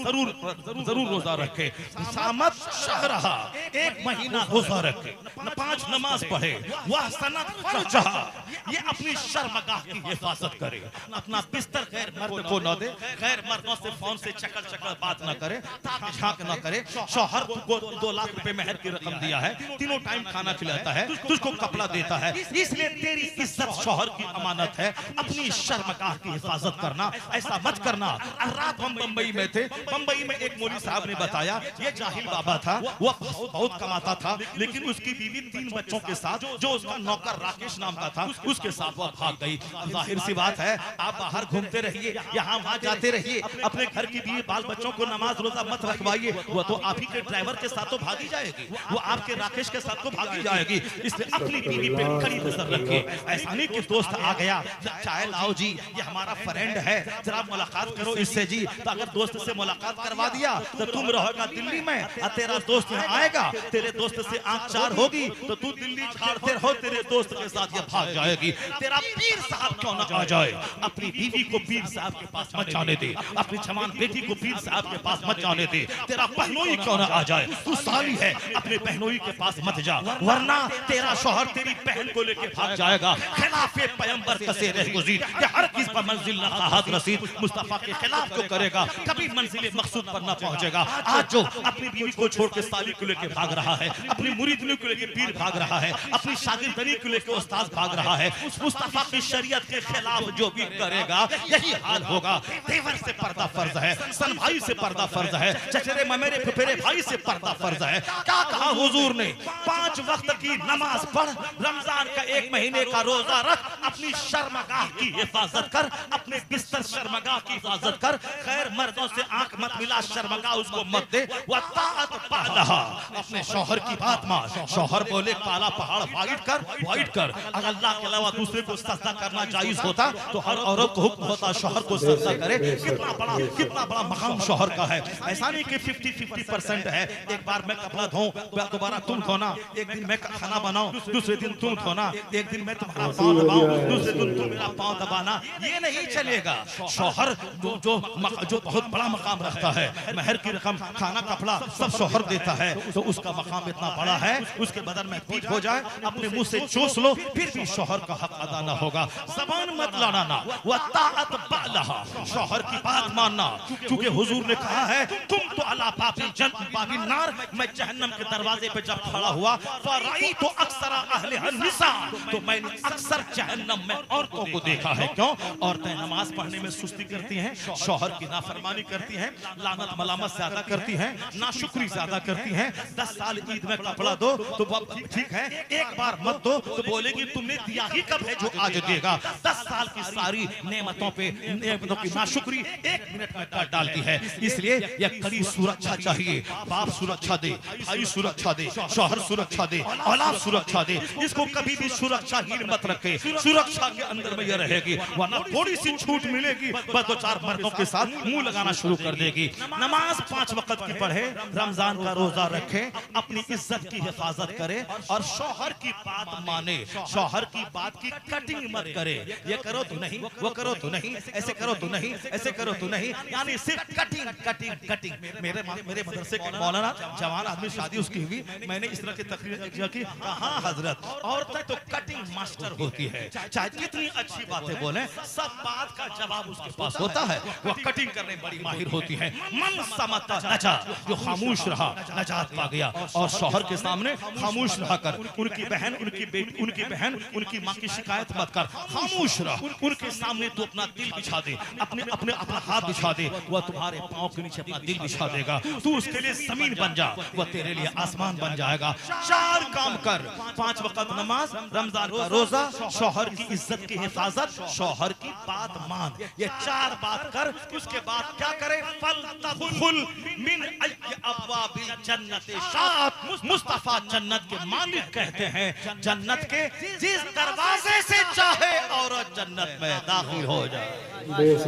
जरूर रोजा रखे। सामत शहरहा, 1 महीना रोजा रखे, 5 नमाज पढ़े, वह सनत फरजहा, ये अपनी शर्मगाह की हिफाजत करे, अपना बिस्तर गैर मर्द को न दे, गैर मर्दों से फोन से चकल बात न करे, ताक झांक न करे। शौहर को 2 लाख रुपए मेहर की रकम दिया है, तीनों टाइम खाना खिलाता है, तुझको कपड़ा देता है, इसलिए तेरी इज्जत शौहर की अमानत है। अपनी शर्मगाह की हिफाजत करना, ऐसा मत करना। रात हम बंबई में थे, बंबई में एक मौलवी साहब ने बताया, ये जाहिल बाबा था, वह बहुत कमाता था, लेकिन उसकी बीवी 3 बच्चों के साथ, जो उसका नौकर राकेश नाम का था, उसके साथ वह भाग गई। जाहिर सी बात है, आप बाहर घूमते रहिए, यहाँ वहाँ जाते रहिए, अपने घर की बीवी बाल बच्चों को नमाज रोजा मत रखवाइए। वो तो आप ही के ड्राइवर के साथ तो भागी जाएगी, वो आपके राकेश के साथ तो भागी जाएगी। इसलिए अपनी बीवी पे कड़ी नजर रखिए। ऐसा नहीं कि दोस्त आ गया, चाय लाओ जी, ये हमारा फ्रेंड है, जरा मुलाकात करो इससे जी। तो अगर दोस्त से मुलाकात करवा दिया तो तुम रहोगा दिल्ली में और तेरा दोस्त यहाँ आएगा, तेरे दोस्त से आंख 4 होगी तो तू दिल्ली झाड़ते रहो, तेरे दोस्त के साथ ये भाग जाएगी। तेरा पीर साहब क्यों ना आ जाए, अपनी बीवी को पीर साहब के पास मत जाने दे, अपनी जवान बेटी को पीर साहब के पास मत जाने दे। तेरा बहनोई क्यों ना आ जाए, तू साली है, अपने बहनोई के पास मत जा, वरना तेरा शौहर तेरी बहन को लेके भाग जाएगा। खिलाफे पैगंबर कसे रह गुज़ीर, कि हर किस पर मंजिल ना खाहत रसीद, मुस्तफा के खिलाफ जो करेगा कभी मंजिल मकसूद पर ना पहुंचेगा। आज जो अपनी बीवी को छोड़ के साली को लेके भाग रहा है, अपनी मुरीदनी को लेके पीर भाग रहा है, अपनी शागिर्दनी को लेके उस्ताद भाग रहा है, मुस्तफा की शरीयत के खिलाफ जो भी करेगा यही हाल होगा। देवर से पर्दा फर्ज है, सन भाई से पर्दा फर्ज है, चचेरे ममेरे फुफेरे भाई से पर्दा फर्ज है। क्या कहा हुजूर ने, 5 वक्त की नमाज पढ़, रमजान का 1 महीने का रोजा रख, अपनी शर्मगाह की हिफाजत कर, अपने बिस्तर शर्मगाह की हिफाजत कर, गैर मर्दों से आंख मत मिला, शर्मगाह उसको मत दे। वताअत पालहा, अपने शौहर की बात मान। शौहर बोले काला पहाड़ वाइट कर, अगर अल्लाह के अलावा दूसरे को सजदा करना जायज होता तो हर औरत को हुक्म होता शौहर को सजदा करे। कितना बड़ा मकाम शौहर का है। ऐसा नहीं कि 50-50% है, एक बार मैं कपड़ा धोऊं, दोबारा तुम धोना, एक दिन मैं खाना बनाऊं, दूसरे दिन तुम धोना, एक दिन मैं तुम्हारा पाँव दबाऊं, दूसरे दिन तुम मेरा पाँव दबाना, ये नहीं चलेगा। शौहर जो बहुत बड़ा मकाम रखता है, महर की रकम, खाना कपड़ा सब शौहर देता है, तो उसका मकाम इतना बड़ा है, उसके बदन में पीठ हो जाए, अपने मुंह से चूस लो, फिर भी शौहर का हक अदा ना होगा। जबान मत लड़ाना, वताअत बालहा, शौहर की बात मानना, क्योंकि हुजूर ने कहा है तुम तो अला बाबी नार, मैं जहन्नम के दरवाजे पे जब खड़ा हुआ फराई तो अक्सर अहले निसा, तो मैंने अक्सर जहन्नम में औरतों को देखा है। क्यों? औरतें नमाज पढ़ने में सुस्ती करती हैं, शौहर की नाफरमानी करती हैं, लानत मलामत ज्यादा करती हैं, नाशुक्री ज्यादा करती हैं। 10 साल ईद में कपड़ा दो तो ठीक है, एक बार मत दो तो बोलेगी तुमने दिया ही कब है जो आज देगा। 10 साल की सारी नेमतों की नाशुक्री 1 मिनट में काट डालती है। इसलिए यह कड़ी सुरक्षा चाहिए, बाप सुरक्षा दे, भाई सुरक्षा दे, शौहर सुरक्षा दे, औलाद सुरक्षा दे, इसको कभी भी सुरक्षाहीन मत रखे। सुरक्षा के अंदर में यह रहेगी, वरना थोड़ी सी छूट मिलेगी बस दो चार मर्दों के साथ मुंह लगाना शुरू कर देगी। नमाज 5 वक्त की पढ़े, रमजान का रोजा रखे, अपनी इज्जत की हिफाजत करे और शौहर की बात माने, शौहर की बात की कटिंग मत करे। ये करो तो नहीं, वो करो तो नहीं, ऐसे करो तो नहीं, ऐसे करो तो नहीं, यानी सिर्फ कटिंग कटिंग कटिंग। मेरे मदरसे के मौलाना जवान आदमी शादी उसकी हुई, मैंने इस तरह की तकरीर की, कहा हजरत औरतें तो कटिंग मास्टर होती है, चाहे कितनी अच्छी बातें बोले सब बात का जवाब उसके पास होता है, वो कटिंग करने बड़ी माहिर होती है। मन समता नजा, जो खामोश रहा नजात पा गया। और शौहर के सामने खामोश रहा कर, उनकी बहन, उनकी बेटी, उनकी बहन, उनकी माँ की शिकायत मत कर, खामोश रह। उनके सामने तू अपना दिल बिछा दे, अपना हाथ बिछा दे, वह तुम्हारे पाँव के नीचे अपना दिल बिछा देगा। तू उसके लिए जमीन बन जा, वह तेरे लिए आसमान बन जाएगा। 4 काम कर, 5 वक्त नमाज, रमजान का रोजा, शौहर की इज्जत की हिफाजत, शौहर की बात मान, ये 4 बात कर। उसके बाद क्या करे? फलतदखुल मिन अय्यि अब्वाबिल जन्नति शात। मुस्तफा जन्नत के मालिक कहते हैं, जन्नत के जिस दरवाजे से चाहे औरत जन्नत में दाखिल हो जाए, जिस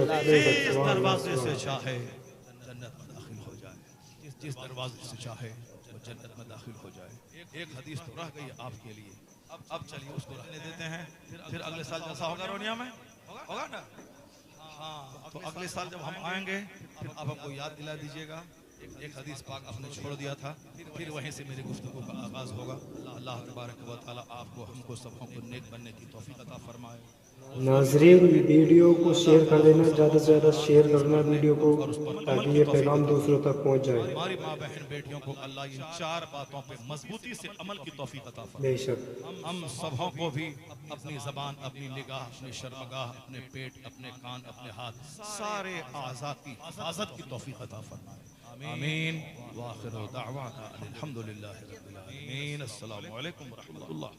दरवाजे से चाहे जन्नत में दाखिल हो जाए, जिस दरवाजे से चाहे वो जन्नत में दाखिल हो जाए। एक हदीस तो रह गई आपके लिए, अब चलिए उसको रहने देते हैं, फिर अगले साल जैसा होगा रोनिया में होगा ना। हाँ, तो अगले साल जब हम आएंगे फिर आप हमको याद दिला दीजिएगा। एक हदीस पाक आपने छोड़ दिया था, फिर वहीं से मेरी गुफ्तगू का आगाज होगा। अल्लाह तबारक व तआला आपको हमको सबको नेक बनने की तौफीक अता फरमाए। नाज़रीन, वीडियो को शेयर कर देना, ज़्यादा से ज़्यादा शेयर करना वीडियो को, ताकि ये पैगाम दूसरों तक पहुंच जाए। हमारी माँ बहन बेटियों को अल्लाह इन 4 बातों पे मजबूती से अमल की तौफीक अता फरमाए। बेशक हम सबों को भी अपनी ज़बान, अपनी निगाह, अपनी शर्मगाह, अपने पेट, अपने कान, अपने हाथ, सारे आज़ाद की हिफाजत की तौफीक अता फरमाए। आमीन। व आखिर दावाना अनिल हम्दुलिल्लाहि रब्बिल आलमीन। अस्सलामु अलैकुम व रहमतुल्लाह।